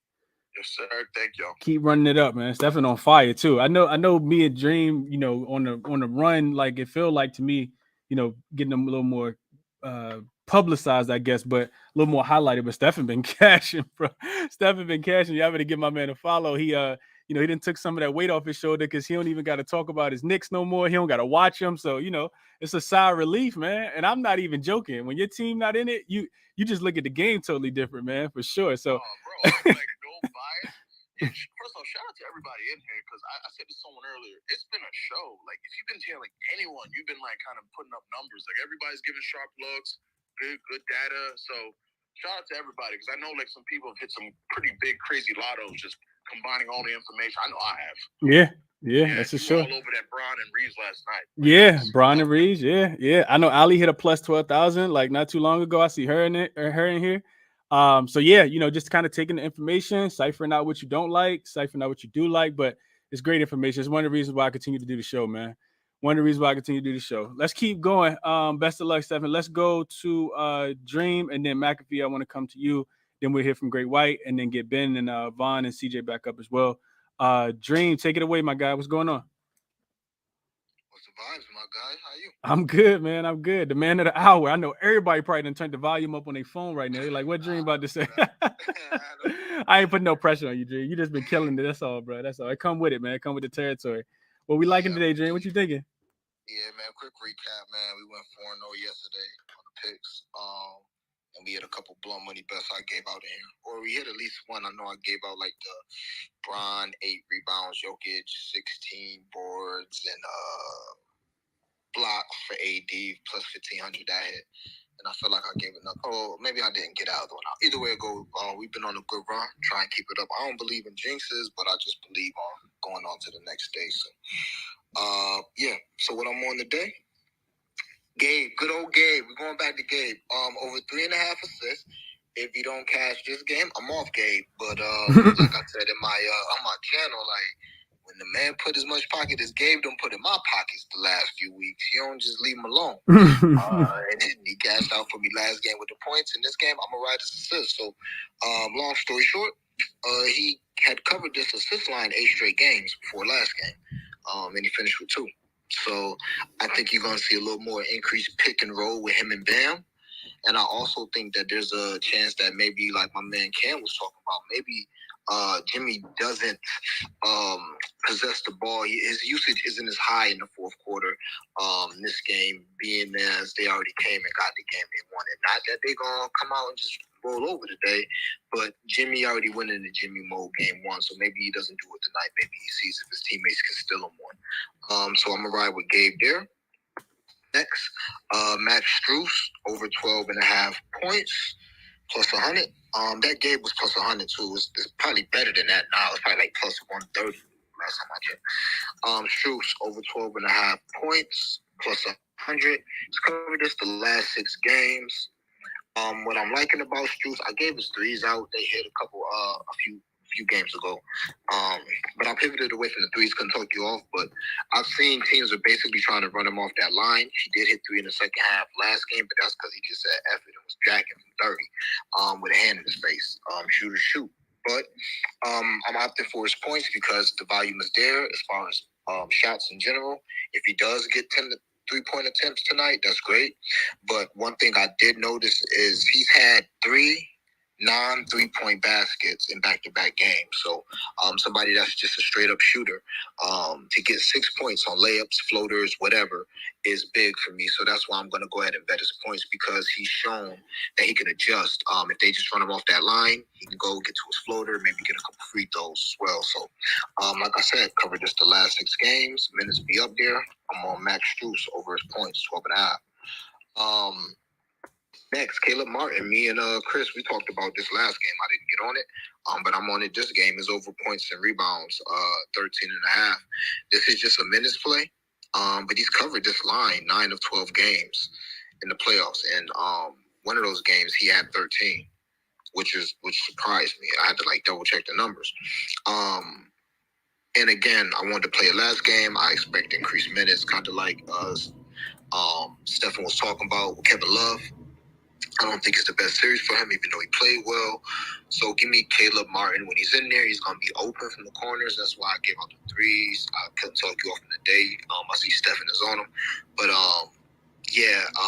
Yes, sir. Thank y'all. Keep running it up, man. Stephen on fire too. I know me and Dream, you know, on the run, like it felt like to me, you know, getting them a little more publicized, I guess, but a little more highlighted. But Stephen been cashing, bro. Stephen been cashing. Y'all better give my man a follow. He you know, he didn't took some of that weight off his shoulder because he don't even got to talk about his Knicks no more. He don't got to watch them. So, you know, it's a sigh of relief, man. And I'm not even joking. When your team not in it, you just look at the game totally different, man, for sure. So, bro, I'm like, no bias. Yeah, first of all, shout out to everybody in here because I said to someone earlier, it's been a show. Like, if you've been tailing anyone, you've been like kind of putting up numbers. Like, everybody's giving sharp looks, good data. So, shout out to everybody because I know like some people have hit some pretty big, crazy lottos just combining all the information. I know I have. Yeah, that's for sure. All over that Bron and Reeves last night. Like, yeah, Bron and Reeves. Yeah. I know Ali hit a +12,000 like not too long ago. I see her in here. So yeah, just kind of taking the information, ciphering out what you don't like, ciphering out what you do like, but it's great information. It's one of the reasons why I continue to do the show, man. One of the reasons why I continue to do the show. Let's keep going. Best of luck, Stephen. Let's go to Dream and then McAfee. I want to come to you. Then we'll hear from Great White and then get Ben and Vaughn and CJ back up as well. Dream, take it away, my guy. What's going on? What's the vibes, my guy? How you? I'm good, man. I'm good. The man of the hour. I know everybody probably done turned the volume up on their phone right now. They're like, what Dream about to say? I ain't putting no pressure on you, Dream. You just been killing it. That's all, bro. That's all. I come with it, man. Come with the territory. What we liking today, Dream? What you thinking? Yeah, man. Quick recap, man. We went 4-0 yesterday on the picks. And we had a couple blunt money bets I gave out in here. Or we had at least one. I know I gave out like the Bron 8 rebounds, Jokic 16 boards, and blocks for AD plus 1,500 that hit. And I feel like I gave enough. Oh, maybe I didn't get out of the one. Either way it goes, we've been on a good run. Try and keep it up. I don't believe in jinxes, but I just believe on going on to the next day. So, yeah. So what I'm on today, Gabe, good old Gabe. We're going back to Gabe. Over 3.5 assists. If you don't cash this game, I'm off Gabe. But like I said in my on my channel, like when the man put as much pocket as Gabe don't put in my pockets the last few weeks, you don't just leave him alone. And he cashed out for me last game with the points. In this game, I'm gonna ride his assist. So, long story short, he had covered this assist line 8 straight games before last game, and he finished with 2. So I think you're going to see a little more increased pick and roll with him and Bam. And I also think that there's a chance that maybe, like my man Cam was talking about, maybe Jimmy doesn't possess the ball. His usage isn't as high in the fourth quarter. This game, being as they already came and got the game they wanted. Not that they're going to come out and just roll over today, but Jimmy already went into Jimmy mode game 1, so maybe he doesn't do it tonight. Maybe he sees if his teammates can steal him one. So I'm going to ride with Gabe there. Next, Max Strus over 12.5 points, plus 100. That Gabe was plus 100 too. It's probably better than that now. It's probably like plus 130 last time I checked. Strus over 12.5 points, plus 100. He's covered this the last 6 games. What I'm liking about Strus, I gave his threes out. They hit a few games ago. But I pivoted away from the threes, couldn't talk you off. But I've seen teams are basically trying to run him off that line. He did hit 3 in the second half last game, but that's because he just said F it and was jacking from 30 with a hand in his face. Shoot. But I'm opting for his points because the volume is there as far as shots in general. If he does get 10 3-point attempts tonight, that's great. But one thing I did notice is he's had 3 non-3-point baskets in back-to-back games. So somebody that's just a straight-up shooter, to get 6 points on layups, floaters, whatever, is big for me. So that's why I'm going to go ahead and bet his points, because he's shown that he can adjust. If they just run him off that line, he can go get to his floater, maybe get a couple free throws as well. So like I said, covered just the last 6 games. Minutes be up there. I'm on Max Strus over his points, 12.5. Next, Caleb Martin. Me and Chris, we talked about this last game. I didn't get on it, but I'm on it. This game is over points and rebounds, 13.5. This is just a minutes play, but he's covered this line 9 of 12 games in the playoffs, and one of those games he had 13, which surprised me. I had to double check the numbers. And again, I wanted to play it last game. I expect increased minutes, kind of like Stephen was talking about with Kevin Love. I don't think it's the best series for him, even though he played well. So give me Caleb Martin. When he's in there, he's going to be open from the corners. That's why I gave out the threes. I couldn't talk you off in the day. I see Stephen is on him. But,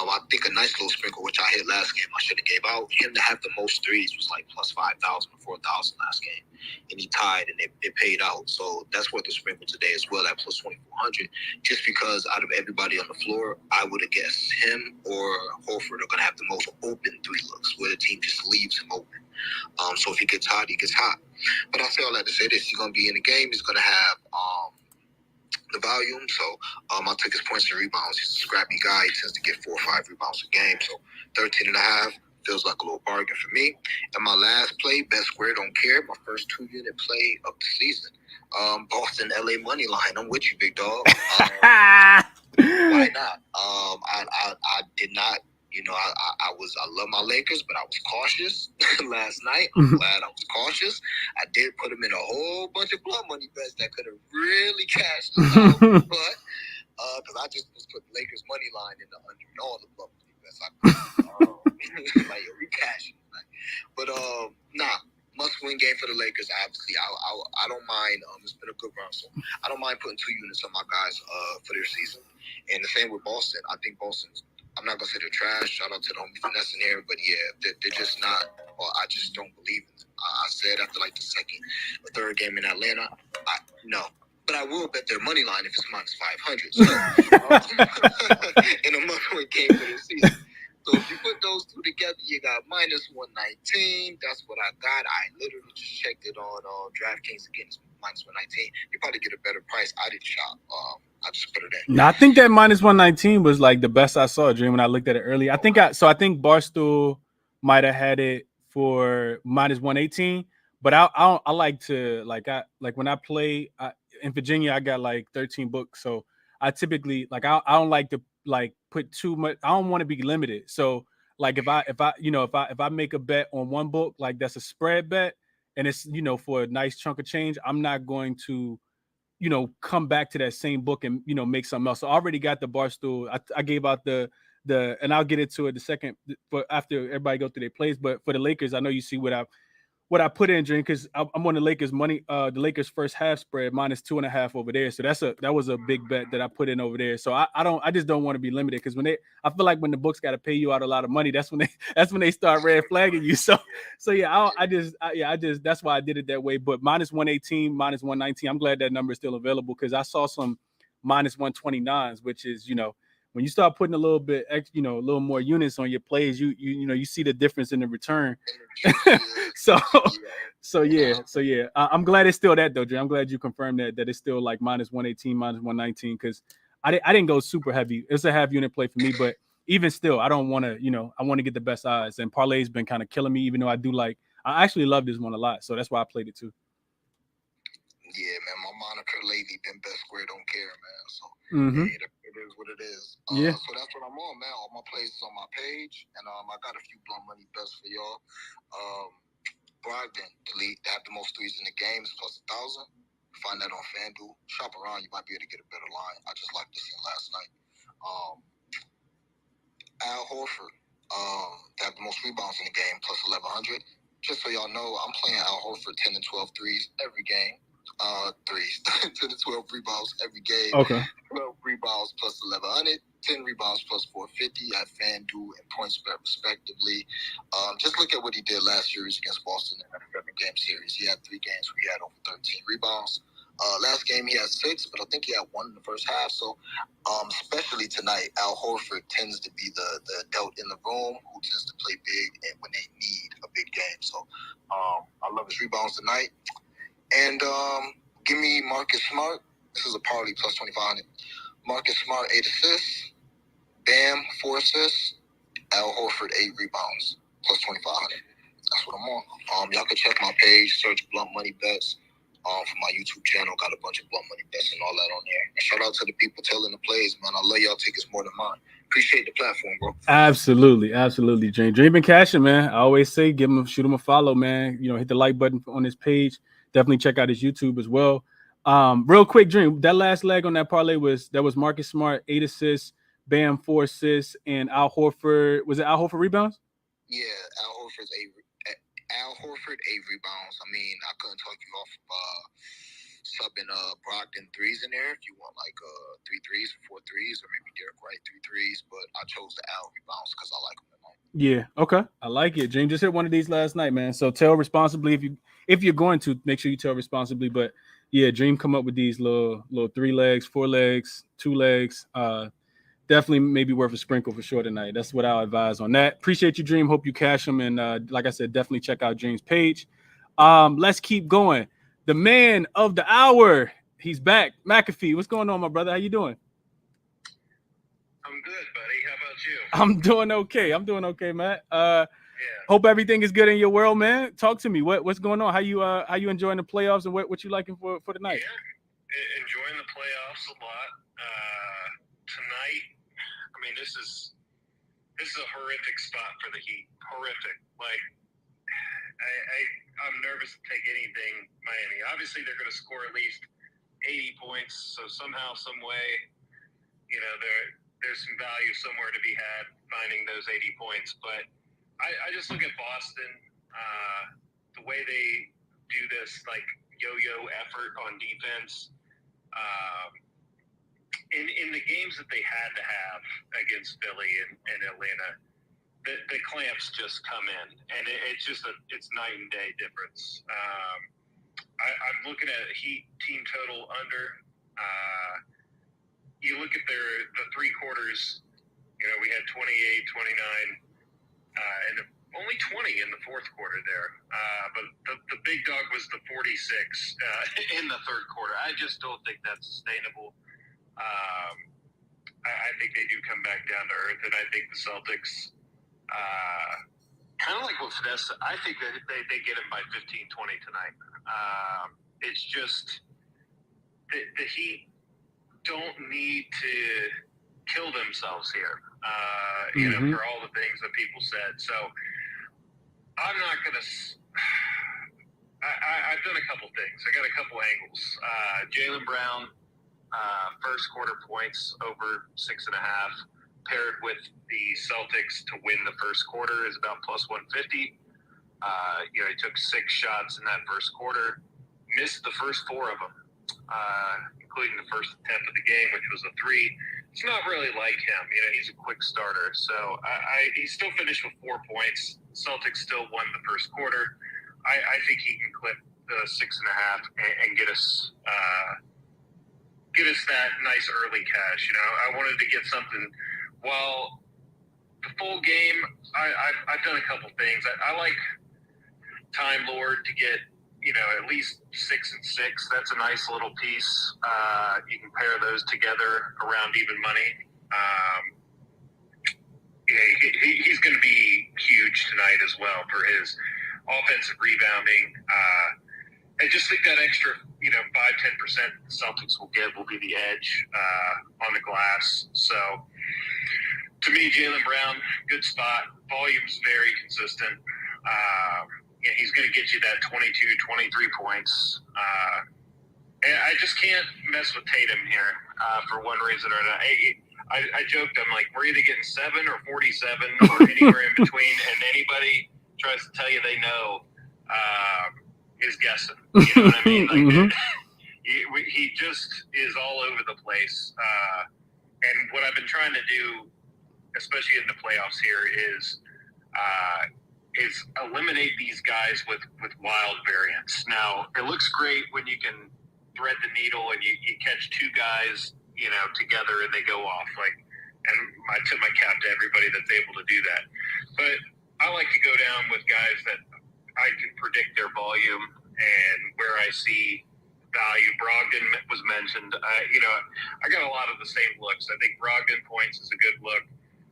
I think a nice little sprinkle, which I hit last game, I should have gave out. Him to have the most threes was like plus 5,000 or 4,000 last game. And he tied, and it paid out. So that's worth the sprinkle today as well at plus 2,400. Just because out of everybody on the floor, I would have guessed him or Horford are going to have the most open 3 looks, where the team just leaves him open. So if he gets hot, he gets hot. But I say all that to say this: he's going to be in the game. He's going to have the volume. So I took his points and rebounds. He's a scrappy guy. He tends to get 4 or 5 rebounds a game. So 13.5 feels like a little bargain for me. And my last play, bet square, don't care. My first 2-unit play of the season. Boston, LA money line. I'm with you, big dog. Why not? I did not, I love my Lakers, but I was cautious last night. I'm glad I was cautious. I did put them in a whole bunch of blood money bets that could have really cashed us out, but because I just was putting Lakers money line in the under and all the blood money bets I could. Like, we cashing. But must-win game for the Lakers. Obviously, I don't mind. It's been a good run, so I don't mind putting 2 units on my guys for their season. And the same with Boston. I think Boston's. I'm not gonna say they're trash. Shout out to the homie Finesse in here, but yeah, they're just not. Well, I just don't believe in them. I said after like the second or third game in Atlanta, no. But I will bet their money line if it's minus 500. So in a must-win game for the season. So if you put those two together, you got minus 119. That's what I got. I literally just checked it on DraftKings against minus 119. You probably get a better price. I didn't shop. I just put it in. No, I think that minus 119 was like the best I saw, Dream, when I looked at it earlier. I think Barstool might have had it for minus 118, but I like to like when I play in Virginia, I got like 13 books, so I typically like I don't like to like put too much. I don't want to be limited. So like if I make a bet on one book, like that's a spread bet, and it's for a nice chunk of change, I'm not going to come back to that same book and make something else. So I already got the Barstool. I gave out the and I'll get into it the second for after everybody go through their plays. But for the Lakers, I know you see what I put in, Dream, because I'm on the Lakers money, the Lakers first half spread minus 2.5 over there. So that was a big bet that I put in over there. So I just don't want to be limited, because I feel like when the books got to pay you out a lot of money, that's when they start red flagging you. So yeah, I just that's why I did it that way. But minus 118, minus 119, I'm glad that number is still available, because I saw some minus 129s, which is when you start putting a little bit, a little more units on your plays, you see the difference in the return. So yeah. I'm glad it's still that though, Jay. I'm glad you confirmed that it's still like minus 118, minus 119, because I didn't go super heavy. It's a half unit play for me, but even still, I don't want to, I want to get the best odds. And parlay's been kind of killing me, even though I actually love this one a lot. So that's why I played it too. Yeah, man, my moniker lately been best square don't care, man. So yeah, it is what it is. Yeah. So that's what I'm on, man. All my plays is on my page, and I got a few blunt money bets for y'all. Brogdon to have the most threes in the game is plus 1,000. Find that on FanDuel. Shop around, you might be able to get a better line. I just like this in last night. Al Horford to have the most rebounds in the game plus 1,100. Just so y'all know, I'm playing Al Horford 10 and 12 threes every game. 10 to 12 rebounds every game. Okay. 12 rebounds plus 1,100, 10 rebounds plus 450 at FanDuel and PointsBet respectively. Just look at what he did last series against Boston in a 7-game series. He had 3 games where he had over 13 rebounds. Last game he had 6, but I think he had 1 in the first half. So, especially tonight, Al Horford tends to be the adult in the room who tends to play big and when they need a big game. So, I love his rebounds tonight. And give me Marcus Smart. This is a parlay plus 2,500. Marcus Smart 8 assists. Bam 4 assists. Al Horford 8 rebounds plus 2,500. That's what I'm on. Y'all can check my page. Search Blunt Money Bets. For my YouTube channel, got a bunch of blunt money bets and all that on there. And shout out to the people telling the plays, man. I love y'all tickets more than mine. Appreciate the platform, bro. Absolutely, Dream. Dream and Cashin, man. I always say, shoot him a follow, man. Hit the like button on his page. Definitely check out his YouTube as well. Real quick, Dream. That last leg on that parlay was Marcus Smart 8 assists, Bam 4 assists, and Al Horford. Was it Al Horford rebounds? Yeah, Al Horford's 8 rebounds. I mean, I couldn't talk you off subbing Brogdon threes in there if you want like 3 threes or 4 threes, or maybe Derek Wright 3 threes. But I chose the Al rebounds because I like them tonight. Yeah, okay, I like it. James just hit one of these last night, man. So tell responsibly if you're going to make sure you tell responsibly. But yeah, Dream come up with these little 3 legs, 4 legs, 2 legs. Definitely maybe worth a sprinkle for sure tonight. That's what I'll advise on that. Appreciate you, Dream. Hope you cash them. And like I said, definitely check out Dream's page. Let's keep going. The man of the hour, he's back. McAfee, what's going on, my brother? How you doing? I'm good, buddy. How about you? I'm doing okay, Matt. Hope everything is good in your world, man. Talk to me. What's going on? How you enjoying the playoffs, and what you liking for the night? Yeah, enjoying the playoffs a lot. Tonight, I mean, this is This is a horrific spot for the Heat. Horrific. Like, I'm nervous to take anything Miami. Obviously, they're going to score at least 80 points. So somehow, some way, there's some value somewhere to be had finding those 80 points. But I just look at Boston, the way they do this, like, yo-yo effort on defense. In the games that they had to have against Philly and Atlanta, the clamps just come in, and it's night and day difference. I'm looking at Heat team total under. You look at the three quarters. We had 28, 29, and only 20 in the fourth quarter there. But the big dog was the 46 in the third quarter. I just don't think that's sustainable. I think they do come back down to earth, and I think the Celtics, kind of like what Finesse, I think that they get him by 15-20 tonight. It's just the Heat don't need to kill themselves here, for all the things that people said. So I'm not going to – I've done a couple things. I got a couple angles. Jaylen Brown, first quarter points over 6.5, paired with the Celtics to win the first quarter is about plus 150. He took 6 shots in that first quarter, missed the first 4 of them, including the first attempt of the game, which was a 3. It's not really like him. He's a quick starter. So he still finished with 4 points. Celtics still won the first quarter. I think he can clip the 6.5 and get us that nice early cash. I wanted to get something. Well, the full game, I've done a couple things. I like Time Lord to get at least 6 and 6. That's a nice little piece. You can pair those together around even money. He's going to be huge tonight as well for his offensive rebounding. I just think that extra, 5-10% the Celtics will give will be the edge on the glass. So, to me, Jaylen Brown, good spot. Volume's very consistent. He's going to get you that 22, 23 points. And I just can't mess with Tatum here for one reason or another. I joked, I'm like, we're either getting 7 or 47 or anywhere in between, and anybody tries to tell you they know is guessing. You know what I mean? Like, he just is all over the place. And what I've been trying to do, especially in the playoffs here, is eliminate these guys with wild variance. Now, it looks great when you can thread the needle and you catch 2 guys, together and they go off. And I tip my cap to everybody that's able to do that. But I like to go down with guys that I can predict their volume and where I see value. Brogdon was mentioned. I got a lot of the same looks. I think Brogdon points is a good look.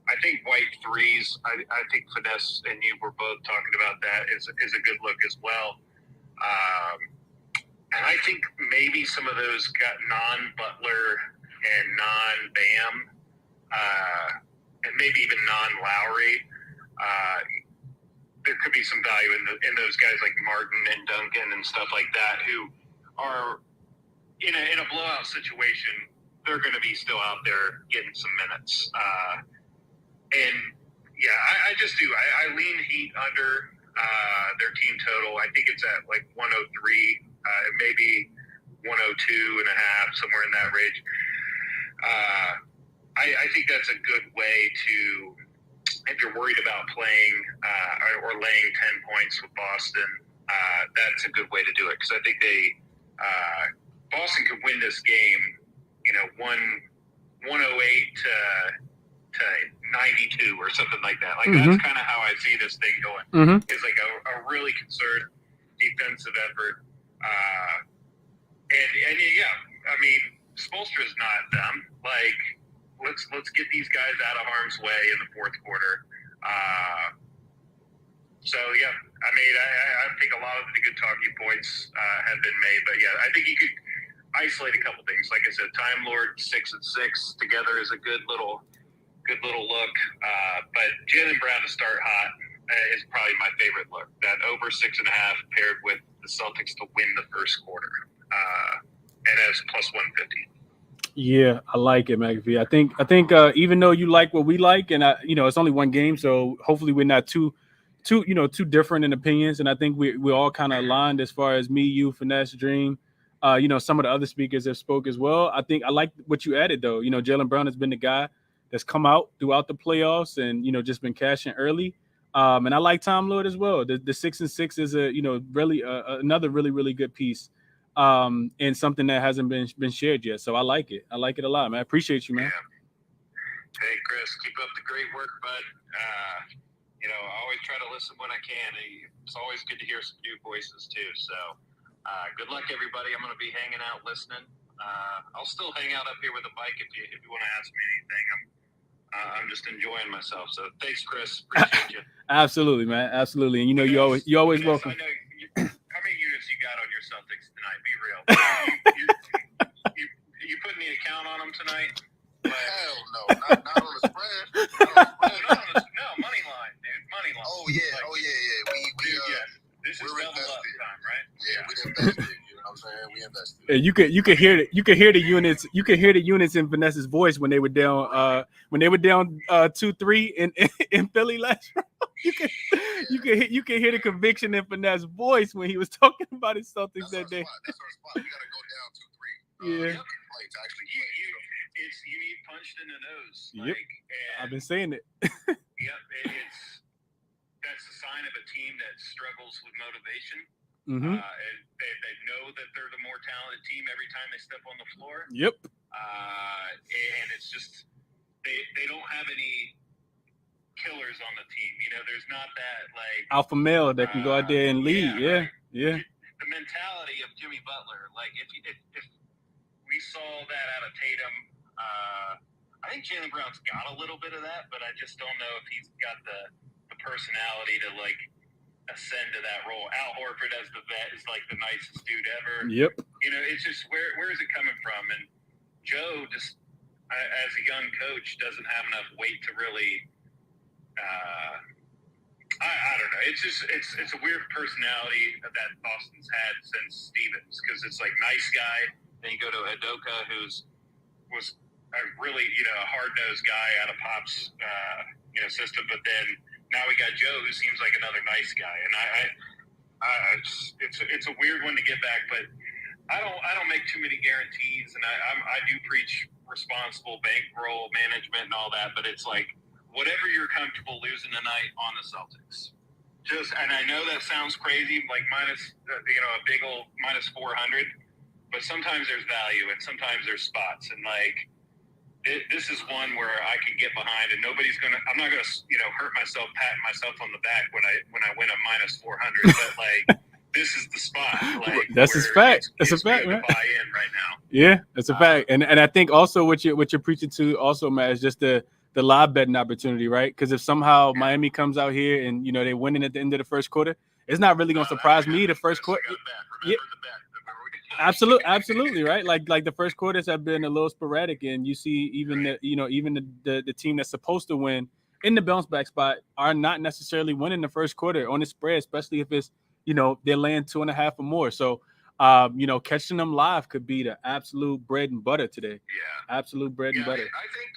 I think White threes. I think Finesse and you were both talking about that is a good look as well. And I think maybe some of those got non-Butler and non-Bam, and maybe even non-Lowry. There could be some value in those guys like Martin and Duncan and stuff like that, who are in a blowout situation. They're going to be still out there getting some minutes. And yeah, I just do. I lean Heat under their team total. I think it's at like 103, maybe 102.5, somewhere in that range. I think that's a good way to, if you're worried about playing or laying 10 points with Boston, that's a good way to do it, because I think Boston could win this game, 108 to 92 or something like that. Like that's kind of how I see this thing going. It's like a really concerted defensive effort. And yeah, I mean, Spoelstra's not them. Like, let's get these guys out of harm's way in the fourth quarter. So yeah, I mean, I think a lot of the good talking points have been made, but yeah, I think you could isolate a couple things. Like I said, Time Lord 6 and 6 together is a good little good little look. But Jaylen Brown to start hot is probably my favorite look. That over 6.5 paired with the Celtics to win the first quarter. And that's plus 150. Yeah, I like it, McAfee. I think even though you like what we like, and it's only one game, so hopefully we're not too different in opinions. And I think we're all kind of aligned as far as me, you, Finesse, Dream. Some of the other speakers have spoke as well. I think I like what you added though. Jaylen Brown has been the guy that's come out throughout the playoffs and just been cashing early. And I like Tom Lord as well. The 6-6 is really another really, really good piece. And something that hasn't been shared yet. So I like it. I like it a lot, man. I appreciate you, man. Yeah. Hey, Chris, keep up the great work, bud. I always try to listen when I can. It's always good to hear some new voices too. So good luck, everybody. I'm going to be hanging out listening. I'll still hang out up here with a bike if you want to ask me anything. I'm just enjoying myself. So thanks, Chris. Appreciate you. Absolutely, man. Absolutely. And you always welcome. I know how many units you got on your Celtics tonight? Be real. you putting the account on them tonight? Hell no, not on the spread. No, money line, dude. Money line. Oh yeah. This is double up time, right? Yeah, we invested. You know what I'm saying? We invested. And you could hear the units. You could hear the units in Vanessa's voice when they were down 2-3 in Philly last round. You can hear the conviction in Vanessa's voice when he was talking about his Celtics that day. That's our spot. We gotta go down 2-3. Yeah. To actually play. You need punched in the nose. Yep. I've been saying it. Yep. That's a sign of a team that struggles with motivation. Mm-hmm. And they know that they're the more talented team every time they step on the floor. Yep. And it's just they don't have any killers on the team. There's not that alpha male that can go out there and lead. Yeah. The mentality of Jimmy Butler. If we saw that out of Tatum, I think Jaylen Brown's got a little bit of that, but I just don't know if he's got the personality to ascend to that role. Al Horford as the vet is the nicest dude ever. Yep. It's just where is it coming from? And Joe just as a young coach doesn't have enough weight to really. I don't know. It's just it's a weird personality that Boston's had since Stevens because it's nice guy. Then you go to Udoka, was a really a hard-nosed guy out of Pop's system, but then now we got Joe, who seems like another nice guy, and it's a weird one to get back, but I don't make too many guarantees, and I do preach responsible bankroll management and all that, but it's whatever you're comfortable losing tonight on the Celtics. And I know that sounds crazy, minus a big old minus 400. But sometimes there's value and sometimes there's spots. And this is one where I can get behind and I'm not going to, hurt myself, patting myself on the back when I win a minus 400. But this is the spot. That's a fact. That's a fact, man. Buy in right now. Yeah, that's a fact. And I think also what you're preaching to also, Matt, is just the live betting opportunity, right? Because if somehow Miami comes out here and, they're winning at the end of the first quarter, it's not really going to surprise me the first quarter. Yeah. Absolutely, right? Like the first quarters have been a little sporadic, and you see even the team that's supposed to win in the bounce back spot are not necessarily winning the first quarter on the spread, especially if it's they're laying 2.5 or more. So catching them live could be the absolute bread and butter today. Yeah, absolute bread and butter. I think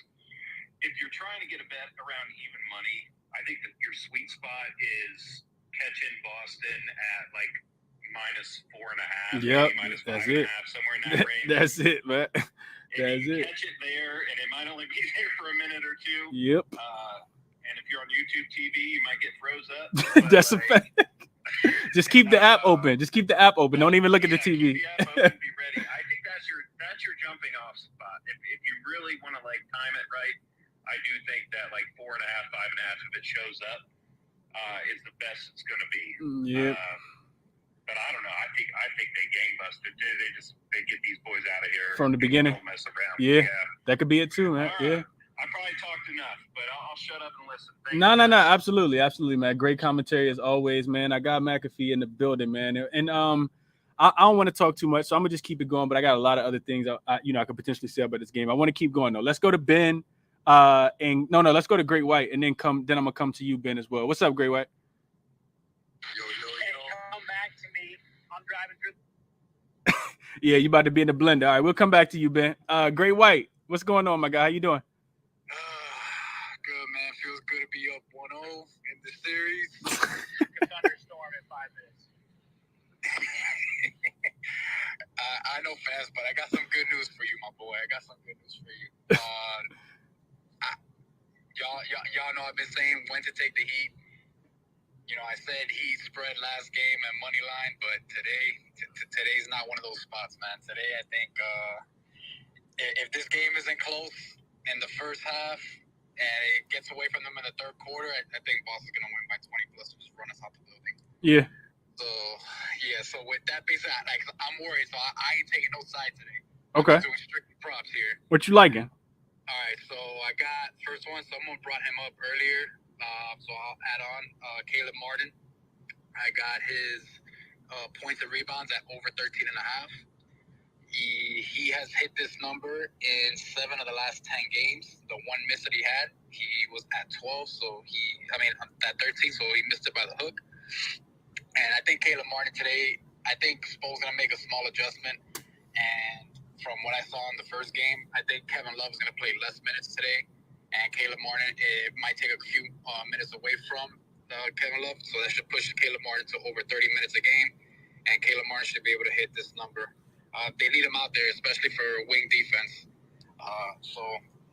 if you're trying to get a bet around even money, I think that your sweet spot is catching Boston at minus 4.5. Yep, minus that's 5.5, it. somewhere in that range. That's it, man. That's it. Catch it there, and it might only be there for a minute or two. Yep. And if you're on YouTube TV, you might get froze up. That's a fact. Just keep the app open. Just keep the app open. Don't even look at the TV. Keep the app open, be ready. I think that's your jumping off spot. If you really want to time it right, I do think that 4.5, 5.5, if it shows up, is the best it's going to be. Yeah. But I don't know. I think they gangbusted. They get these boys out of here from the beginning. Don't mess around. Yeah, that could be it too, man. Yeah. I probably talked enough, but I'll shut up and listen. No. Absolutely, man. Great commentary as always, man. I got McAfee in the building, man. And I don't want to talk too much, so I'm gonna just keep it going. But I got a lot of other things I could potentially say about this game. I want to keep going though. Let's go to Ben. And no, let's go to Great White, and then I'm gonna come to you, Ben, as well. What's up, Great White? Yo. Come back to me. I'm driving through. Yeah, you about to be in the blender. All right, we'll come back to you, Ben. Great White, what's going on, my guy? How you doing? Good, man. Feels good to be up 1-0 in the series. Thunderstorm in 5 minutes. I know fast, but I got some good news for you, my boy. I got some good news for you. Y'all know I've been saying when to take the Heat. You know, I said Heat spread last game and money line, but today's not one of those spots, man. Today, I think if this game isn't close in the first half and it gets away from them in the third quarter, I think Boston's going to win by 20 plus to just run us out the building. Yeah. So with that being said, like, I'm worried, so I ain't taking no side today. Okay. I'm doing strict props here. What you liking? All right, so I got first one. Someone brought him up earlier, so I'll add on Caleb Martin. I got his points and rebounds at over 13.5. He has hit this number in 7 of the last 10 games. The one miss that he had, he was at 12, at 13, so he missed it by the hook. And I think Caleb Martin today, I think Spo's going to make a small adjustment. And from what I saw in the first game, I think Kevin Love is going to play less minutes today. And Caleb Martin, it might take a few minutes away from Kevin Love. So that should push Caleb Martin to over 30 minutes a game. And Caleb Martin should be able to hit this number. They need him out there, especially for wing defense. So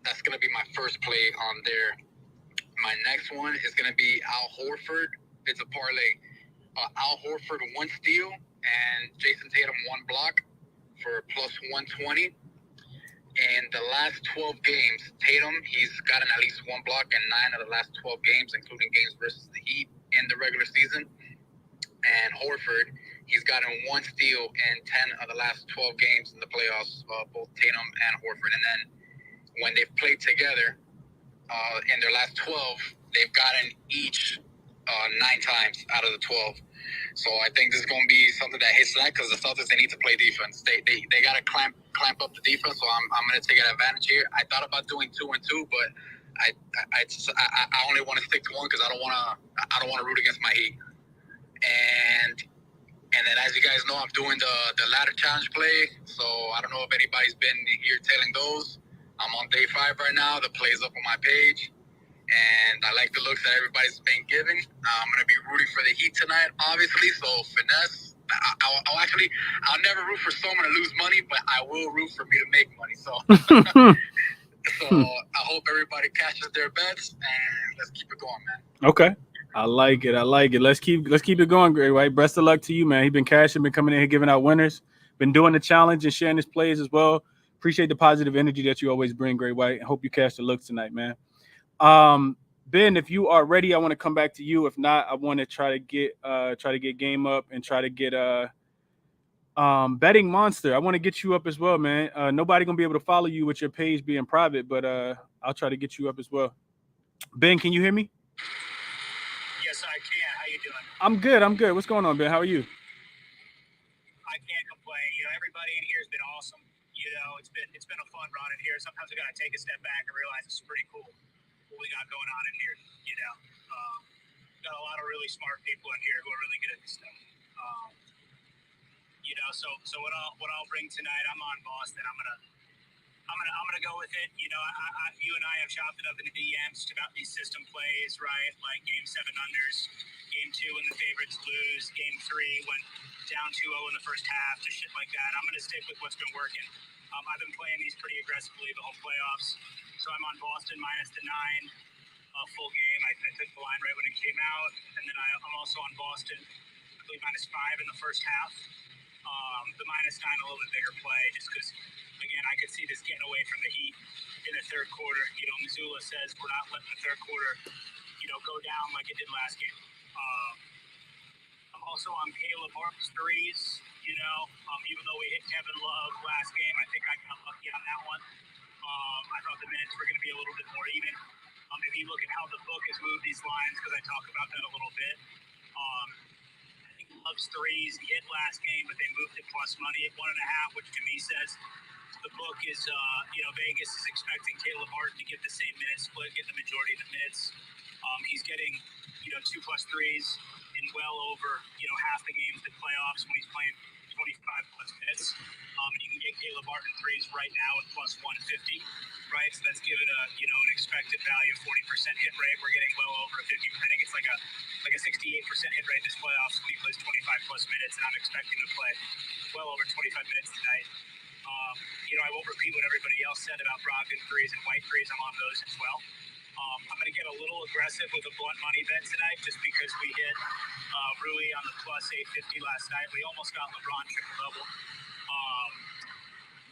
that's going to be my first play on there. My next one is going to be Al Horford. It's a parlay. Al Horford 1 steal and Jason Tatum 1 block for plus 120. In the last 12 games, Tatum, he's gotten at least 1 block in 9 of the last 12 games, including games versus the Heat in the regular season. And Horford, he's gotten 1 steal in 10 of the last 12 games in the playoffs, both Tatum and Horford. And then when they've played together in their last 12, they've gotten each 9 times out of the 12. So I think this is going to be something that hits that because the Celtics, they need to play defense. They got to clamp up the defense. So I'm going to take an advantage here. I thought about doing 2 and 2, but I only want to stick to 1 because I don't want to root against my Heat. And then as you guys know, I'm doing the ladder challenge play. So I don't know if anybody's been here tailing those. I'm on day 5 right now. The play's up on my page. And I like the looks that everybody's been giving. I'm going to be rooting for the Heat tonight, obviously. So finesse. I'll never root for someone to lose money, but I will root for me to make money. So, so I hope everybody catches their bets, and let's keep it going, man. Okay. I like it. Let's keep it going, Great White. Best of luck to you, man. He's been cashing, been coming in here giving out winners, been doing the challenge and sharing his plays as well. Appreciate the positive energy that you always bring, Great White. I hope you cash the looks tonight, man. Ben, if you are ready, I want to come back to you. If not, I want to try to get game up and try to get betting monster. I want to get you up as well, man. Nobody gonna be able to follow you with your page being private, but I'll try to get you up as well. Ben, can you hear me? Yes, I can. How you doing? I'm good. What's going on, Ben? How are you? I can't complain. You know, everybody in here has been awesome. You know, it's been a fun run in here. Sometimes we gotta take a step back and realize it's pretty cool what we got going on in here. You know, got a lot of really smart people in here who are really good at this stuff. You know, so what I'll bring tonight, I'm on Boston. I'm gonna go with it. You know, you and I have chopped it up in the DMs about these system plays, right? Like game 7 unders, game 2 when the favorites lose, game 3 when down 2-0 in the first half, just shit like that. I'm gonna stick with what's been working. I've been playing these pretty aggressively the whole playoffs. So I'm on Boston minus the 9 full game. I took the line right when it came out, and then I'm also on Boston, I believe minus 5 in the first half. The minus 9 a little bit bigger play, just because again I could see this getting away from the Heat in the third quarter. You know, Missoula says we're not letting the third quarter, you know, go down like it did last game. I'm also on Caleb Martin's threes. You know, even though we hit Kevin Love last game, I think I got lucky on that one. I thought the minutes were going to be a little bit more even. If you look at how the book has moved these lines, because I talked about that a little bit, I think Love's threes he hit last game, but they moved it plus money at 1.5, which to me says the book is, Vegas is expecting Caleb Martin to get the same minutes split, get the majority of the minutes. He's getting, 2+3s in well over, half the games in playoffs when he's playing 25+ minutes. And you can get Caleb Martin threes right now at +150, right? So that's given an expected value of 40% hit rate. We're getting well over a 50. I think it's like a 68% hit rate this playoffs when he plays 25+ minutes, and I'm expecting to play well over 25 minutes tonight. I won't repeat what everybody else said about Brogdon threes and White threes. I'm on those as well. I'm going to get a little aggressive with a blunt money bet tonight just because we hit Rui on the +850 last night. We almost got LeBron triple-double.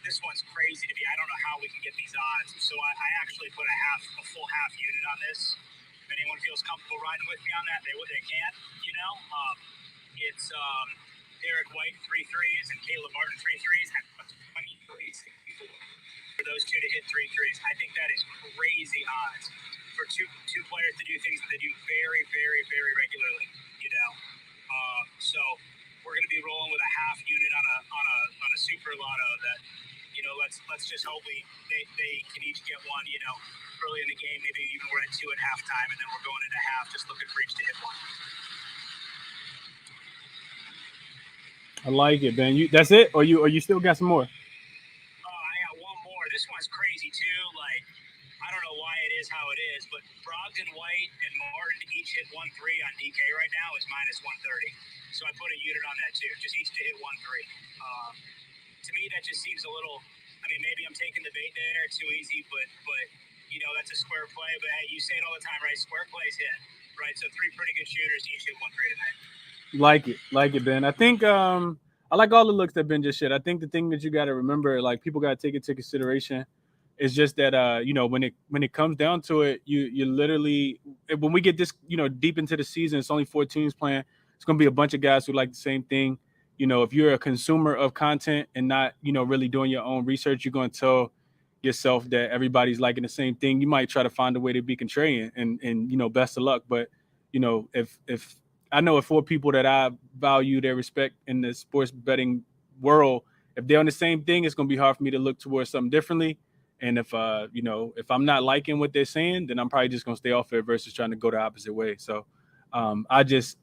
This one's crazy to me. I don't know how we can get these odds. So I actually put a full half unit on this. If anyone feels comfortable riding with me on that, they can. It's Derek White 3 threes and Caleb Martin 3 threes. For those two to hit 3 threes, I think that is crazy odds for two players to do things that they do very, very, very regularly. So we're going to be rolling with a half unit on a super lotto that. Let's just hope they can each get one, early in the game. Maybe even we're at 2 at halftime, and then we're going into half, just looking for each to hit one. I like it, Ben. That's it, or you still got some more? I got one more. This one's crazy too. Like, I don't know why it is how it is, but Brogdon, White, and Martin each hit 1 3 on DK right now is -130. So I put a unit on that too, just each to hit 1 3. To me, that just seems a little. I mean, maybe I'm taking the bait there, too easy, but that's a square play. But hey, you say it all the time, right? Square plays hit, right? So 3 pretty good shooters, each hit 1 3 tonight. Like it, Ben. I think I like all the looks that Ben just shared. I think the thing that you got to remember, like people got to take into consideration, is just that when it comes down to it, you literally when we get this deep into the season, it's only 4 teams playing. It's gonna be a bunch of guys who like the same thing. If you're a consumer of content and not, really doing your own research, you're going to tell yourself that everybody's liking the same thing. You might try to find a way to be contrarian and best of luck. But, if I know if 4 people that I value their respect in the sports betting world, if they're on the same thing, it's going to be hard for me to look towards something differently. And if I'm not liking what they're saying, then I'm probably just going to stay off it versus trying to go the opposite way. So I just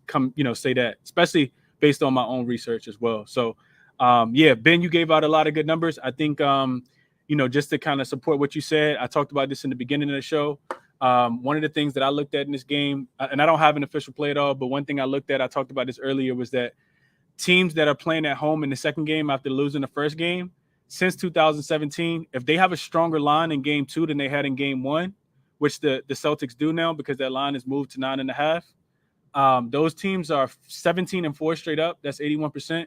come, say that, especially based on my own research as well. So, Ben, you gave out a lot of good numbers. I think, just to kind of support what you said, I talked about this in the beginning of the show. One of the things that I looked at in this game, and I don't have an official play at all, but one thing I looked at, I talked about this earlier, was that teams that are playing at home in the second game after losing the first game since 2017, if they have a stronger line in game 2 than they had in game 1, which the Celtics do now because that line is moved to 9.5. Those teams are 17-4 straight up. That's 81%.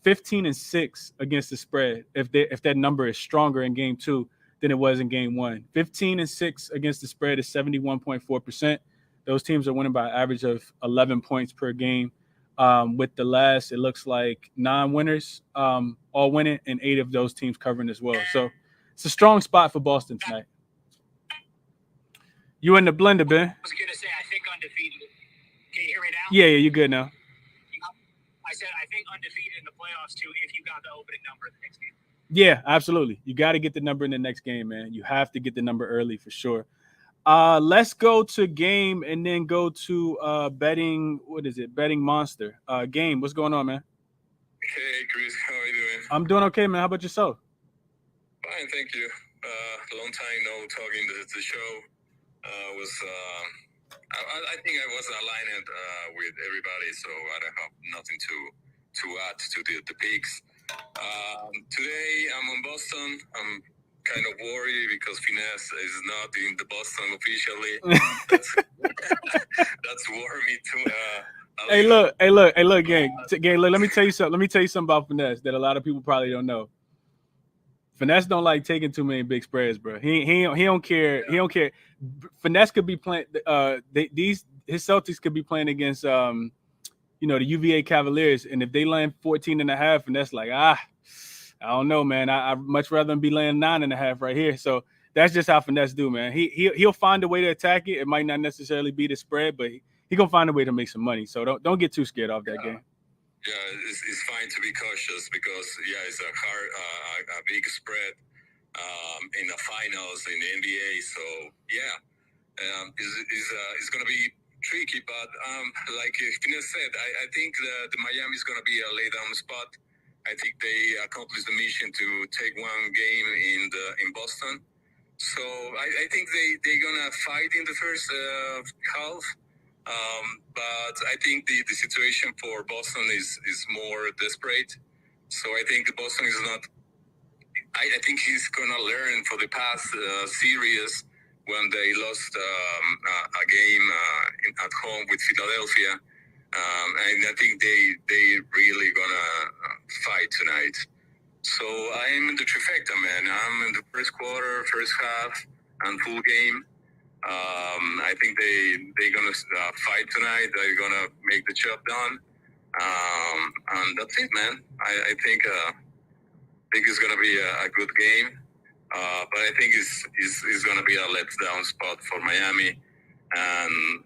15-6 against the spread. If that number is stronger in game 2 than it was in game 1, 15-6 against the spread is 71.4%. Those teams are winning by an average of 11 points per game. With the last, it looks like 9 winners, all winning, and 8 of those teams covering as well. So it's a strong spot for Boston tonight. You in the blender, Ben? I was going to say, I think undefeated. Can you hear me now? Yeah, you're good now. I said, I think undefeated in the playoffs, too, if you got the opening number in the next game. Yeah, absolutely. You got to get the number in the next game, man. You have to get the number early for sure. Let's go to game and then go to betting. What is it? Betting Monster. Game, what's going on, man? Hey, Chris. How are you doing? I'm doing okay, man. How about yourself? Fine, thank you. Long time no talking. The show I think I was aligned with everybody, so I don't have nothing to add to the picks. Today I'm in Boston. I'm kind of worried because Finesse is not in the Boston officially. That's worried me too. Hey, look, gang. Look, let me tell you something. Let me tell you something about Finesse that a lot of people probably don't know. Finesse don't like taking too many big spreads, bro. He don't care. Yeah. He don't care. Finesse could be playing. His Celtics could be playing against the UVA Cavaliers, and if they land 14.5, and that's like I don't know, man. I much rather than be laying 9.5 right here. So that's just how Finesse do, man. He'll find a way to attack it. It might not necessarily be the spread, but he gonna find a way to make some money. So don't get too scared off that game. Yeah, it's fine to be cautious because it's a hard, a big spread in the finals in the NBA. So it's going to be tricky. But like Finesse said, I think the Miami is going to be a lay down spot. I think they accomplished the mission to take one game in Boston. So I think they're gonna fight in the first half. But I think the situation for Boston is more desperate. So I think Boston is not. I think he's gonna learn for the past series when they lost a game at home with Philadelphia, and I think they really gonna fight tonight. So I'm in the trifecta, man. I'm in the first quarter, first half, and full game. I think they're gonna fight tonight. They're gonna make the job done, and that's it, man. I think it's gonna be a good game, but I think it's gonna be a letdown spot for Miami, and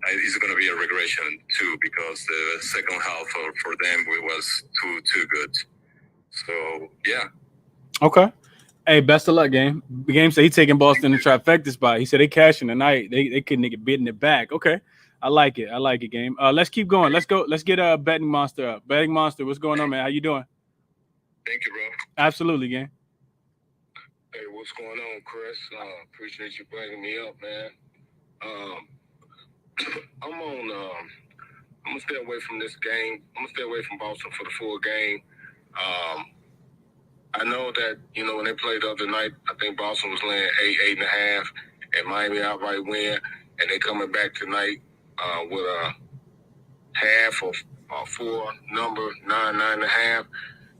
it's gonna be a regression too because the second half for them was too good. So yeah. Okay. Hey, best of luck, game. The game said he taking Boston in the trifecta spot. He said they cashing tonight. They couldn't get bitten it back. Okay. I like it, game. Let's keep going. Let's go. Let's get a betting monster up. Betting monster, what's going on, man? How you doing? Thank you, bro. Absolutely, game. Hey, what's going on, Chris? Appreciate you bringing me up, man. I'm gonna stay away from this game. I'm gonna stay away from Boston for the full game. I know that, when they played the other night, I think Boston was laying 8.5, and Miami outright win, and they coming back tonight with a half or full number, 9.5.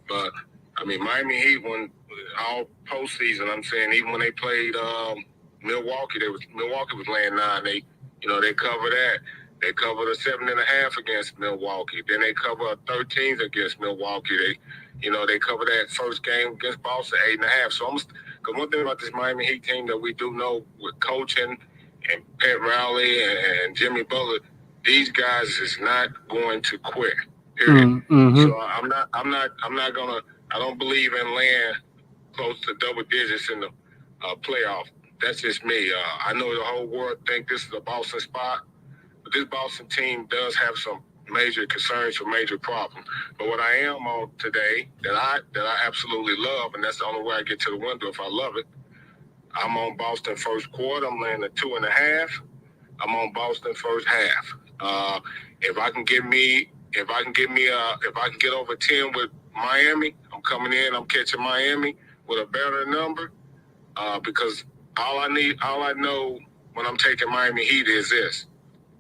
But I mean, Miami Heat won all postseason. I'm saying even when they played Milwaukee was laying 9. They covered that. They covered a 7.5 against Milwaukee. Then they covered a 13 against Milwaukee. They covered that first game against Boston 8.5. So because one thing about this Miami Heat team that we do know with coaching and Pat Riley and Jimmy Butler, these guys is not going to quit. Period. Mm-hmm. So I'm not gonna. I don't believe in laying close to double digits in the playoff. That's just me. I know the whole world think this is a Boston spot, but this Boston team does have some major concerns or major problems. But what I am on today that I absolutely love, and that's the only way I get to the window if I love it. I'm on Boston first quarter. I'm laying a 2.5. I'm on Boston first half. If I can get over 10 with Miami, I'm coming in. I'm catching Miami with a better number because all I know when I'm taking Miami Heat is this.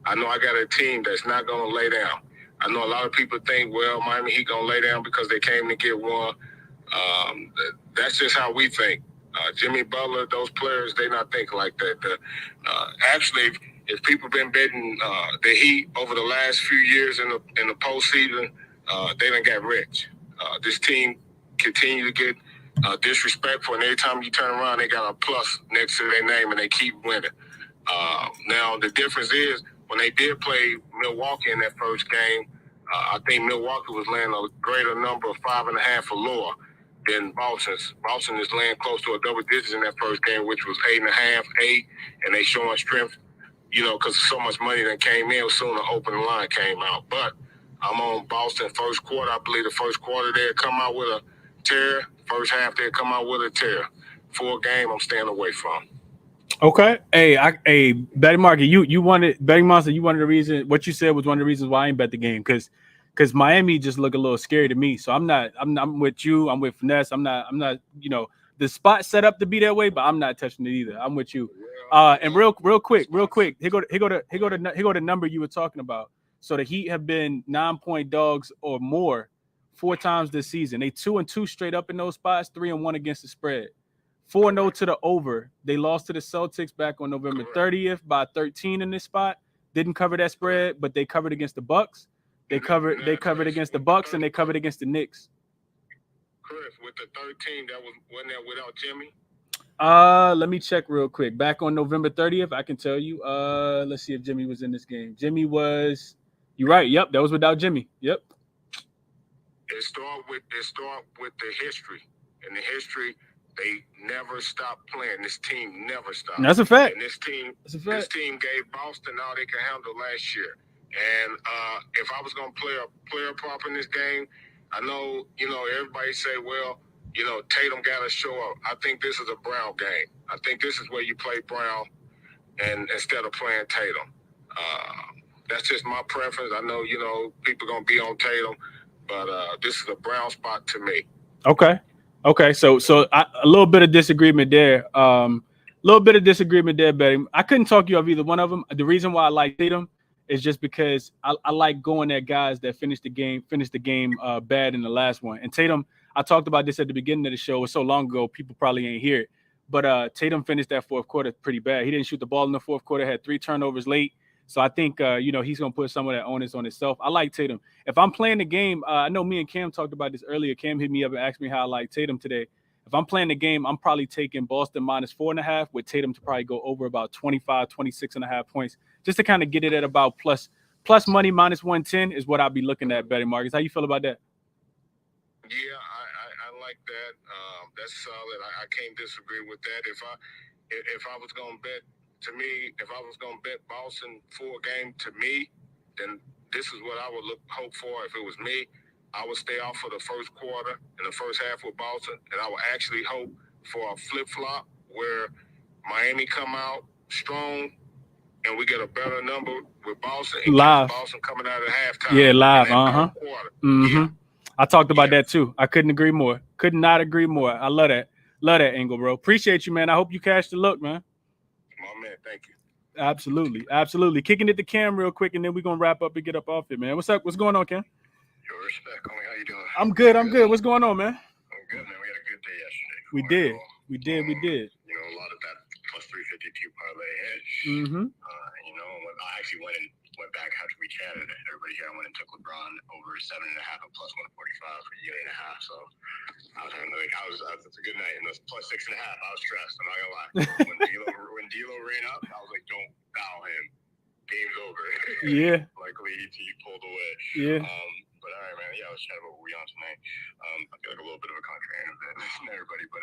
I know I got a team that's not going to lay down. I know a lot of people think, well, Miami Heat going to lay down because they came to get one. That's just how we think. Jimmy Butler, those players, they not thinking like that. Actually, if people been betting the Heat over the last few years in the postseason, they done got rich. This team continue to get disrespectful, and every time you turn around, they got a plus next to their name, and they keep winning. Now, the difference is when they did play Milwaukee in that first game, I think Milwaukee was laying a greater number of 5.5 or lower than Boston. Boston is laying close to a double digits in that first game, which was 8.5, 8, and they showing strength, because so much money that came in soon the opening line came out. But I'm on Boston first quarter. I believe the first quarter they'll come out with a tear. First half they'll come out with a tear. Full game I'm staying away from. Okay. Hey, betting market, you wanted betting monster. You wanted the reason what you said was one of the reasons why I ain't bet the game because Miami just look a little scary to me. So I'm with you. I'm with Finesse. I'm not. The spot set up to be that way, but I'm not touching it either. I'm with you. And real quick. Here go the number you were talking about. So the Heat have been 9-point dogs or more 4 times this season. They 2-2 straight up in those spots, 3-1 against the spread. 4-0 to the over. They lost to the Celtics back on November 30th by 13 in this spot. Didn't cover that spread, but they covered against the Bucks. They covered against the Bucks and they covered against the Knicks. Chris, with the 13, wasn't that without Jimmy? Let me check real quick. Back on November 30th, I can tell you. Let's see if Jimmy was in this game. Jimmy was. You're right. Yep, that was without Jimmy. Yep. It start with the history. And the history, they never stopped playing. This team never stopped. That's a fact. And this team gave Boston all they could handle last year. And if I was gonna play a prop in this game, I know, everybody say, well, Tatum got to show up. I think this is a Brown game. I think this is where you play Brown and instead of playing Tatum. That's just my preference. I know, people going to be on Tatum, but this is a Brown spot to me. Okay. So a little bit of disagreement there. Betty. I couldn't talk you off either one of them. The reason why I like Tatum is just because I like going at guys that finish the game bad in the last one. And Tatum, I talked about this at the beginning of the show. It's so long ago, people probably ain't hear it. But Tatum finished that fourth quarter pretty bad. He didn't shoot the ball in the fourth quarter, had 3 turnovers late. So I think, he's going to put some of that onus on himself. I like Tatum. If I'm playing the game, I know me and Cam talked about this earlier. Cam hit me up and asked me how I like Tatum today. If I'm playing the game, I'm probably taking Boston -4.5 with Tatum to probably go over about 25, 26.5 points, just to kind of get it at about plus money -110 is what I'll be looking at, betting Marcus. How you feel about that? Yeah, I like that. That's solid. I can't disagree with that. If I was going to bet, to me, if I was going to bet Boston for a game, to me, then this is what I would hope for. If it was me, I would stay off for the first quarter and the first half with Boston, and I would actually hope for a flip-flop where Miami come out strong and we get a better number with Boston. And live. Boston coming out at halftime. Yeah, live. Yeah. I talked about that too. I couldn't agree more. Could not agree more. I love that. Love that angle, bro. Appreciate you, man. I hope you cash the look, man. My man, thank you. Absolutely. Kicking it to Cam real quick, and then we're gonna wrap up and get up off it, man. What's up? What's going on, Cam? Yo, respect, homie. How you doing? I'm good. What's going on, man? I'm good, man. We had a good day yesterday. We did. A lot of that plus 352 parlay hit. I actually went back after we chatted. Everybody here, I went and took LeBron over 7.5 and plus 145 for a year and a half. So I was having it's a good night. And those plus 6.5, I was stressed. I'm not gonna lie. when D'Lo ran up, I was like, don't foul him. Game's over. Yeah. Luckily, he pulled away. Yeah. But all right, man. Yeah, I was chatting about what we on tonight. I feel like a little bit of a contrarian than everybody, but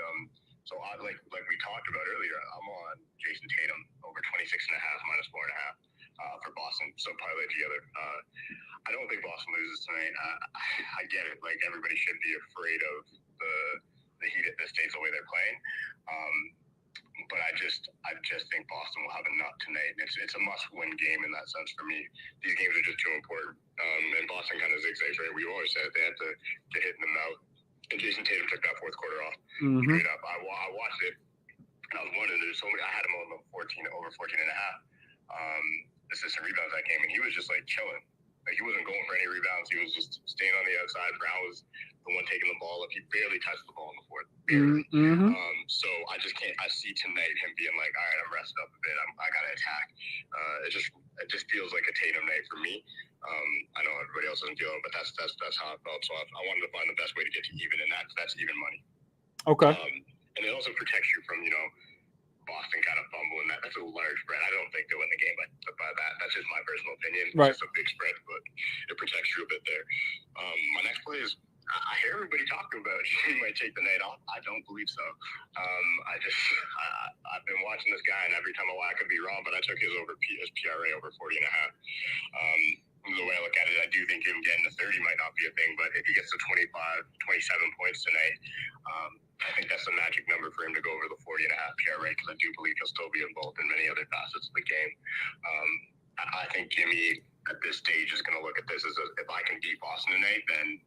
so I like we talked about earlier. I'm on Jason Tatum over 26.5 -4.5 for Boston. So parlay together. I don't think Boston loses tonight. I get it. Like everybody should be afraid of the Heat at this stage the way they're playing. But I just think Boston will have enough tonight. It's a must-win game in that sense for me. These games are just too important. And Boston kind of zigzags, right? We always said they had to hit them out. And Jason Tatum took that fourth quarter off. Straight up. I watched it, and I was wondering, there's so many. I had him on the over 14.5 assistant rebounds that game, and he was just like chilling. Like he wasn't going for any rebounds. He was just staying on the outside. Brown was the one taking the ball up. He barely touched the ball in the fourth. So I just can't. I see tonight him being like, all right, I'm rested up a bit. I gotta attack. It just feels like a Tatum night for me. I know everybody else doesn't feel it, but that's how I felt. So I wanted to find the best way to get to even, and that's even money. Okay. And it also protects you from Boston kind of fumbling. That's a large spread. I don't think they win the game by that. That's just my personal opinion. Right. It's just a big spread, but it protects you a bit there. My next play is, I hear everybody talking about he might take the night off. I don't believe so. I've been watching this guy, and every time I could be wrong, but I took his PRA over 40.5. The way I look at it, I do think him getting to 30 might not be a thing, but if he gets to 25, 27 points tonight, I think that's the magic number for him to go over the 40.5 PRA, because I do believe he'll still be involved in many other facets of the game. I think Jimmy at this stage is going to look at this as if I can beat Boston tonight, then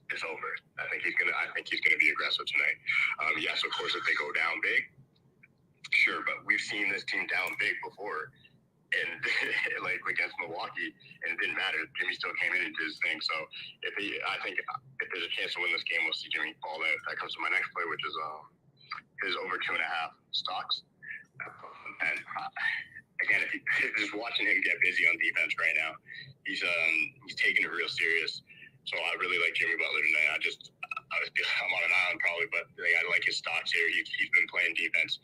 it's over. I think he's gonna be aggressive tonight. Yes, of course, if they go down big, sure, but we've seen this team down big before, and like against Milwaukee, and it didn't matter. Jimmy still came in and did his thing. So I think if there's a chance to win this game, we'll see Jimmy fall out. That comes to my next play, which is his over 2.5 stocks. And again, if just watching him get busy on defense right now, he's taking it real serious. So I really like Jimmy Butler tonight. I'm on an island probably, but I like his stocks here. He's been playing defense,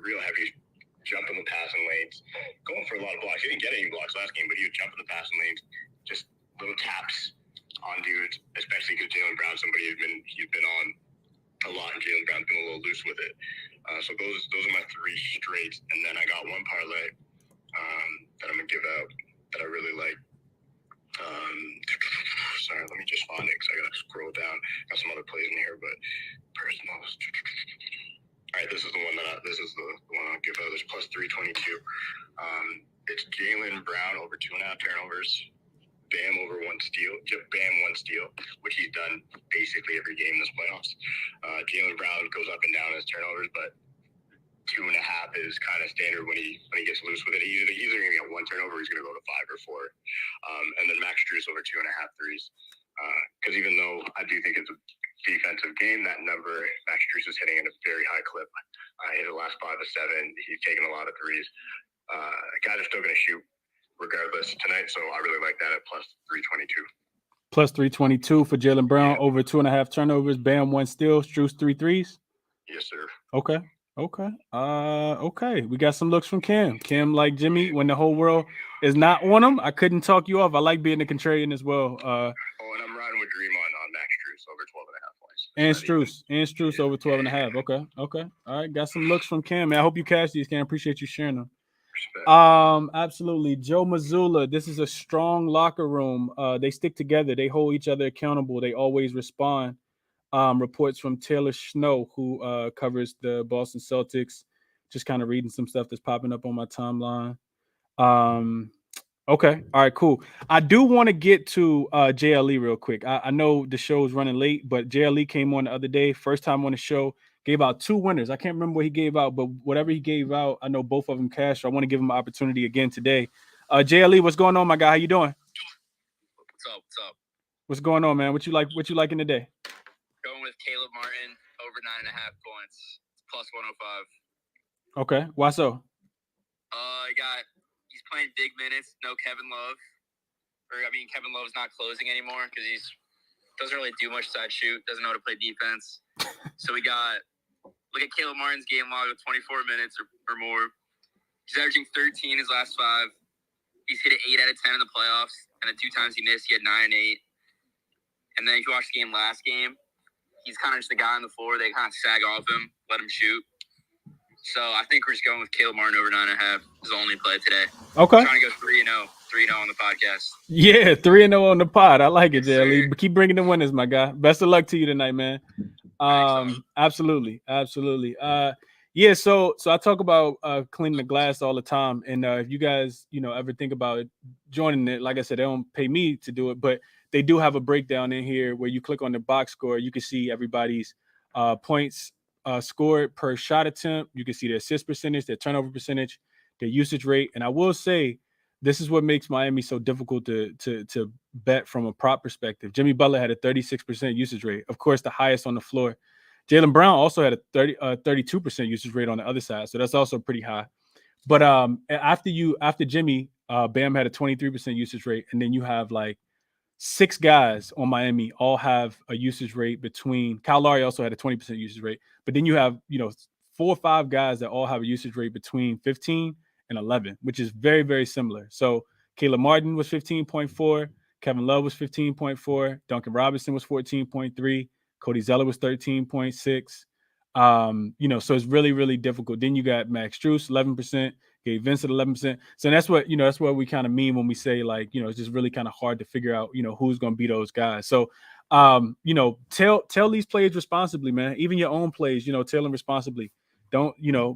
real heavy, jumping the passing lanes, going for a lot of blocks. He didn't get any blocks last game, but he would jump in the passing lanes, just little taps, on dudes, especially because Jaylen Brown, somebody he's been on a lot, and Jaylen Brown's been a little loose with it. So those are my 3 straights, and then I got one parlay that I'm gonna give out that I really like. Sorry, let me just find it because I gotta scroll down. Got some other plays in here, but personals. All right, this is the one the one I'll give out. There's plus 322. It's Jaylen Brown over 2.5 turnovers. Bam over 1 steal. Bam 1 steal, which he's done basically every game in this playoffs. Jaylen Brown goes up and down as turnovers, but 2.5 is kind of standard when he gets loose with it. He's either going to get 1 turnover, or he's going to go to 5 or 4. And then Max Strus over 2.5 threes. Because even though I do think it's a defensive game, that number, Max Strus is hitting at a very high clip. Hit the last 5 of 7. He's taken a lot of threes. Guys are still going to shoot regardless tonight, so I really like that at plus 322. Plus 322 for Jaylen Brown, over 2.5 turnovers. Bam 1 steal. Strus 3 threes. Yes, sir. Okay. Okay. We got some looks from Cam. Cam, like Jimmy, when the whole world is not on him, I couldn't talk you off. I like being a contrarian as well. And I'm riding with Dream on Max Strus over 12.5 points. And Strus over 12.5. Okay. All right. Got some looks from Cam, man. I hope you cash these, Cam. Appreciate you sharing them. Respect. Absolutely. Joe Mazzulla, this is a strong locker room. They stick together. They hold each other accountable. They always respond. Reports from Taylor Snow, who covers the Boston Celtics. Just kind of reading some stuff that's popping up on my timeline. Okay. All right, cool. I do want to get to JLE real quick. I know the show is running late, but JLE came on the other day, first time on the show, gave out 2 winners. I can't remember what he gave out, but whatever he gave out, I know both of them cashed. So I want to give him an opportunity again today. JLE, what's going on, my guy? How you doing? What's up? What's going on, man? What you liking today? Going with Caleb Martin over 9.5 points. It's plus 105. Okay. Why so? He's playing big minutes. No Kevin Love. Kevin Love's not closing anymore because he doesn't really do much side shoot. Doesn't know how to play defense. So look at Caleb Martin's game log with 24 minutes or more. He's averaging 13 his last 5. He's hit it 8 out of 10 in the playoffs, and the 2 times he missed, he had 9 and 8. And then if you watch the game last game, he's kind of just the guy on the floor. They kind of sag off him, let him shoot. So I think we're just going with Caleb Martin over 9.5. Is the only play today. Okay. I'm trying to go 3-0 on the podcast. Yeah, 3-0 on the pod. I like it, Yes, JLE. But keep bringing the winners, my guy. Best of luck to you tonight, man. Absolutely. Yeah, so I talk about cleaning the glass all the time, and if you guys ever think about joining it, like I said, they don't pay me to do it, but they do have a breakdown in here where you click on the box score. You can see everybody's points scored per shot attempt. You can see their assist percentage, their turnover percentage, their usage rate. And I will say, this is what makes Miami so difficult to bet from a prop perspective. Jimmy Butler had a 36% usage rate, of course, the highest on the floor. Jaylen Brown also had a 32% usage rate on the other side, so that's also pretty high. But after Jimmy, Bam had a 23% usage rate, and then you have like 6 guys on Miami all have a usage rate between. Kyle Lowry also had a 20% usage rate, but then you have 4 or 5 guys that all have a usage rate between 15 and 11, which is very, very similar. So Caleb Martin was 15.4, Kevin Love was 15.4, Duncan Robinson was 14.3, Cody Zeller was 13.6. So it's really, really difficult. Then you got Max Strus, 11%, Gabe Vincent, 11%. So that's what we kind of mean when we say, like, it's just really kind of hard to figure out, who's going to be those guys. So, tell these plays responsibly, man. Even your own plays, tell them responsibly. Don't,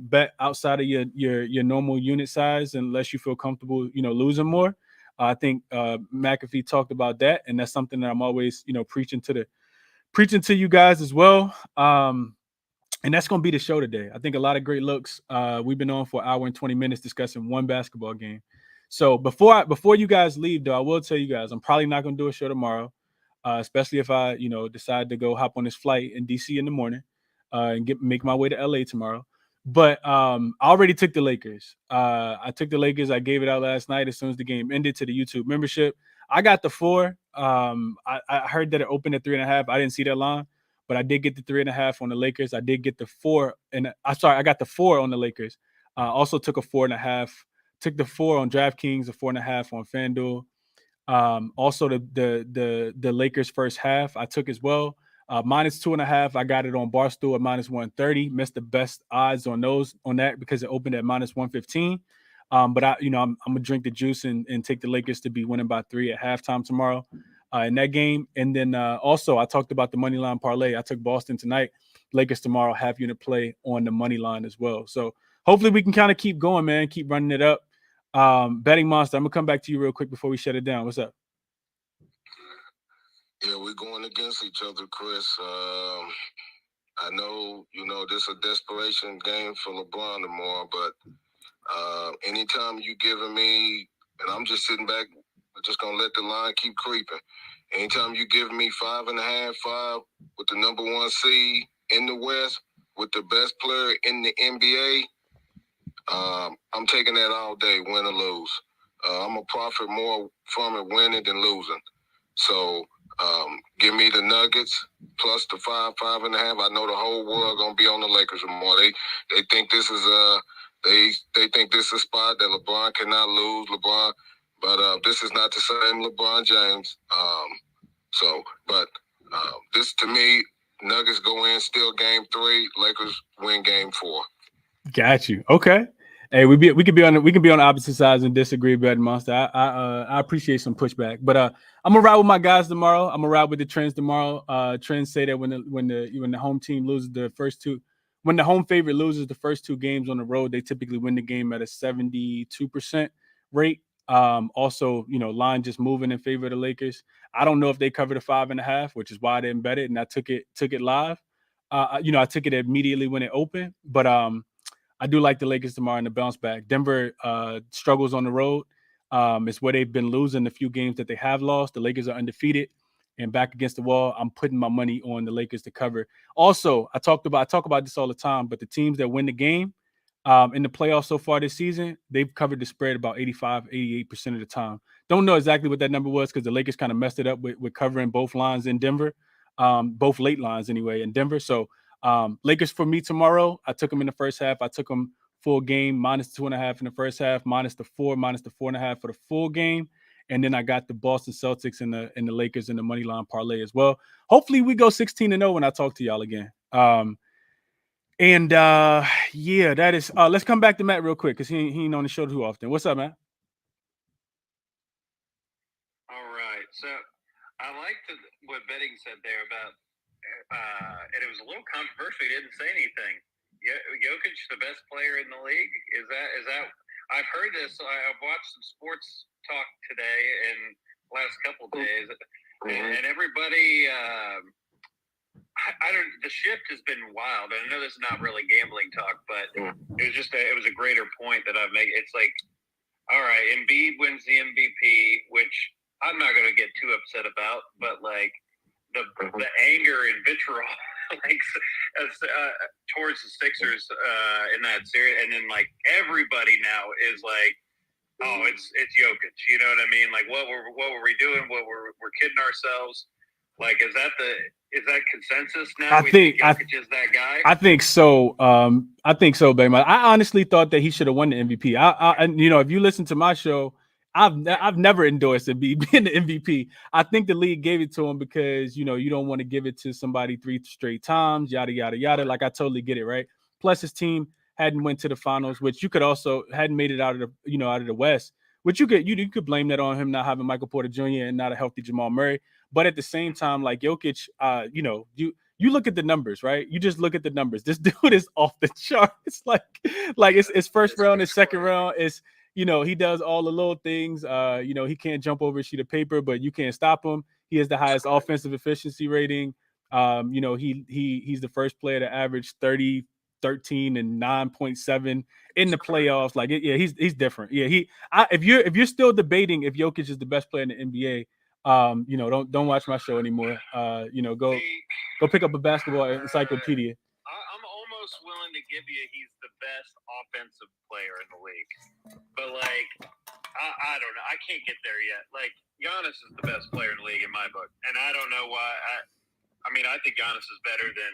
bet outside of your normal unit size unless you feel comfortable, losing more. I think McAfee talked about that, and that's something that I'm always, preaching to you guys as well. And that's going to be the show today. I think a lot of great looks. We've been on for an hour and 20 minutes discussing one basketball game. So before you guys leave, though, I will tell you guys, I'm probably not going to do a show tomorrow, especially if I, decide to go hop on this flight in DC in the morning and make my way to LA tomorrow. But I already took the Lakers. I took the Lakers. I gave it out last night as soon as the game ended to the YouTube membership. I got the 4. I heard that it opened at 3.5. I didn't see that line, but I did get the 3.5 on the Lakers. I did get the 4, and I got the 4 on the Lakers. Also took a 4.5. Took the 4 on DraftKings, a 4.5 on FanDuel. Also the Lakers first half I took as well. -2.5. I got it on Barstool at -130. Missed the best odds on that because it opened at -115. But I'm gonna drink the juice and take the Lakers to be winning by 3 at halftime tomorrow in that game. And then also I talked about the money line parlay. I took Boston tonight, Lakers tomorrow, half unit play on the money line as well. So hopefully we can kind of keep going, man, keep running it up. Betting Monster, I'm gonna come back to you real quick before we shut it down. What's up? Yeah, we're going against each other, Chris. I know, this is a desperation game for LeBron tomorrow, but anytime you giving me, and I'm just sitting back, just going to let the line keep creeping. Anytime you give me 5.5, 5 with the number 1 seed in the West, with the best player in the NBA, I'm taking that all day, win or lose. I'm going to profit more from it winning than losing. So give me the Nuggets plus the 5.5. I know the whole world gonna be on the Lakers more. They think this is they think this is a spot that LeBron cannot lose. But this is not the same LeBron James. But this to me, Nuggets go in still game 3. Lakers win game 4. Got you. Okay. Hey, we can be on opposite sides and disagree, Betting Monster. I appreciate some pushback, but I'm gonna ride with my guys tomorrow. I'm gonna ride with the trends tomorrow. Trends say that when the home team loses the first two, when the home favorite loses the first 2 games on the road, they typically win the game at a 72% rate. Also, line just moving in favor of the Lakers. I don't know if they cover the 5.5, which is why they embedded, and I took it live. I took it immediately when it opened, but I do like the Lakers tomorrow in the bounce back. Denver struggles on the road. It's where they've been losing the few games that they have lost. The Lakers are undefeated and back against the wall. I'm putting my money on the Lakers to cover. Also, I talk about this all the time, but the teams that win the game in the playoffs so far this season, they've covered the spread about 85, 88% of the time. Don't know exactly what that number was because the Lakers kind of messed it up with covering both lines in Denver, both late lines anyway in Denver. So Lakers for me tomorrow. I took them in the first half. I took them full game -2.5 in the first half, -4, -4.5 for the full game. And then I got the Boston Celtics and the Lakers in the money line parlay as well. Hopefully we go 16-0 when I talk to y'all again. Yeah, that is. Let's come back to Matt real quick because he ain't on the show too often. What's up, Matt? All right. So I liked what Betting said there about. And it was a little controversial. He didn't say anything. Jokic, the best player in the league? Is that? I've heard this. I've watched some sports talk today and last couple of days, and everybody. I don't. The shift has been wild. And I know this is not really gambling talk, but it was a greater point that I've made. It's like, all right, Embiid wins the MVP, which I'm not going to get too upset about, but like. The anger and vitriol towards the Sixers in that series, and then like everybody now is like, oh, it's Jokic. You know what I mean? Like, what were we doing? We're kidding ourselves. Like, is that consensus now? I think Jokic is that guy. I think so. I think so, baby. I honestly thought that he should have won the MVP. If you listen to my show. I've never endorsed him being the MVP. I think the league gave it to him because you don't want to give it to somebody 3 straight times, yada yada yada. Like I totally get it, right? Plus his team hadn't went to the finals, which you could also hadn't made it out of the West, which you could blame that on him not having Michael Porter Jr. and not a healthy Jamal Murray. But at the same time, like Jokic, you look at the numbers, right? You just look at the numbers. This dude is off the chart. It's like it's first round, it's second round, it's. He does all the little things. He can't jump over a sheet of paper, but you can't stop him. He has the highest offensive efficiency rating. He's the first player to average 30, 13, and 9.7 in the playoffs. Like, he's different. Yeah, if you're still debating if Jokic is the best player in the NBA, don't watch my show anymore. Go pick up a basketball encyclopedia. I'm almost willing to give you he's the best offensive player in the league. But, like, I don't know. I can't get there yet. Like, Giannis is the best player in the league in my book. And I don't know why. I think Giannis is better than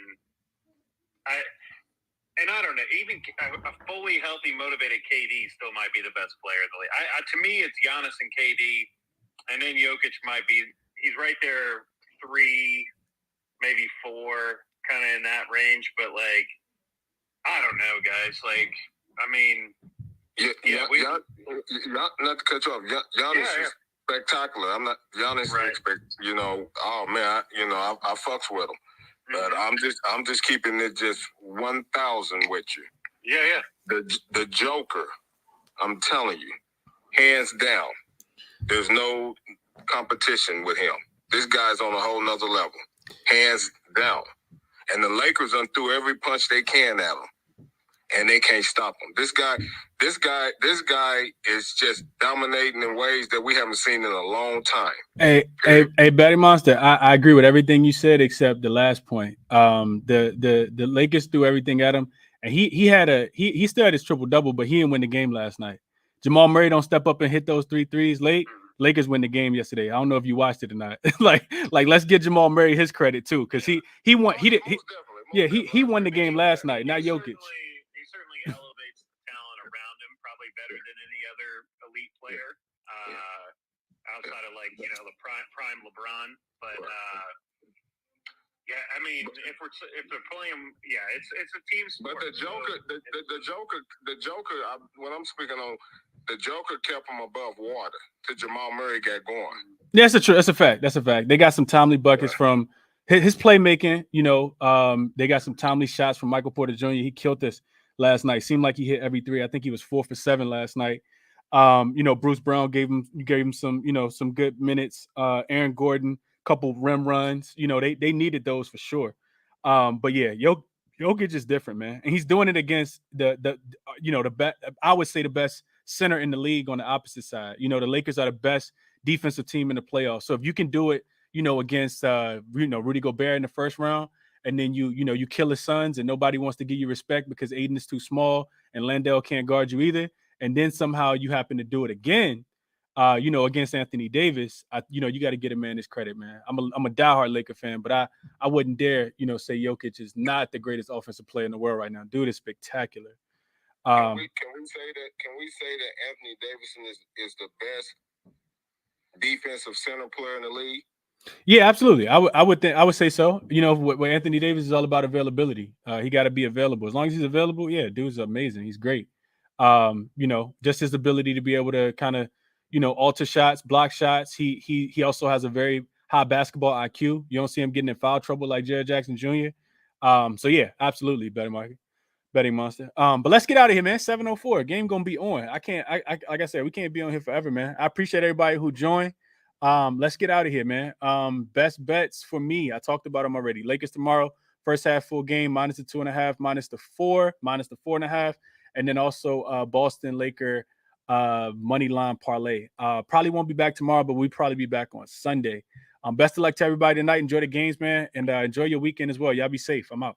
– and I don't know. Even a fully healthy, motivated KD still might be the best player in the league. To me, it's Giannis and KD And then Jokic might be, he's right there 3, maybe 4, kind of in that range. But, like, I don't know, guys. Like, I mean, not to cut you off. Giannis is spectacular. Giannis Right. oh man, I fucks with him. But I'm just keeping it just 1,000 with you. Yeah. The Joker, I'm telling you, hands down, there's no competition with him. This guy's on a whole nother level, hands down. And the Lakers done threw every punch they can at him, and they can't stop him. This guy is just dominating in ways that we haven't seen in a long time. Hey, Betty Monster, I agree with everything you said except the last point. The Lakers threw everything at him, and he still had his triple-double, but he didn't win the game last night. Jamal Murray don't step up and hit those 3 threes late. Lakers win the game yesterday. I don't know if you watched it or not. like let's give Jamal Murray his credit too, because he won the game last night, not Jokic. He certainly elevates the talent around him, probably better than any other elite player outside of the prime LeBron. But I mean, if they're playing, it's a team sport. But the Joker. What I'm speaking on, the Joker kept him above water till Jamal Murray got going. Yeah, that's a fact. They got some timely buckets from his playmaking. They got some timely shots from Michael Porter Jr. He killed this last night. Seemed like he hit every 3. I think he was 4 for 7 last night. Bruce Brown gave him some some good minutes. Aaron Gordon, couple rim runs. They needed those for sure. But yeah, Jokic is different, man, and he's doing it against the I would say the best center in the league on the opposite side. The Lakers are the best defensive team in the playoffs. So if you can do it, against Rudy Gobert in the first round, and then you kill his sons and nobody wants to give you respect because Aiden is too small and Landale can't guard you either, and then somehow you happen to do it again, against Anthony Davis, you got to get a man his credit, man. I'm a diehard Laker fan, but I wouldn't dare say Jokic is not the greatest offensive player in the world right now. Dude is spectacular. Can we say that Anthony Davidson is the best defensive center player in the league? Yeah, absolutely. I would say so. What Anthony Davis is all about availability. He got to be available. As long as he's available, yeah, dude's amazing. He's great. Just his ability to be able to kind of, alter shots, block shots. He also has a very high basketball IQ. You don't see him getting in foul trouble like Jared Jackson Jr. So yeah, absolutely, betting monster. But let's get out of here, man. 7:04. Game gonna be on. Like I said, we can't be on here forever, man. I appreciate everybody who joined. Let's get out of here, man. Best bets for me. I talked about them already. Lakers tomorrow, first half full game, minus the 2.5, minus the 4, minus the 4.5, and then also Boston Laker money line parlay. Probably won't be back tomorrow, but we'll probably be back on Sunday. Best of luck to everybody tonight. Enjoy the games, man, and enjoy your weekend as well. Y'all be safe. I'm out.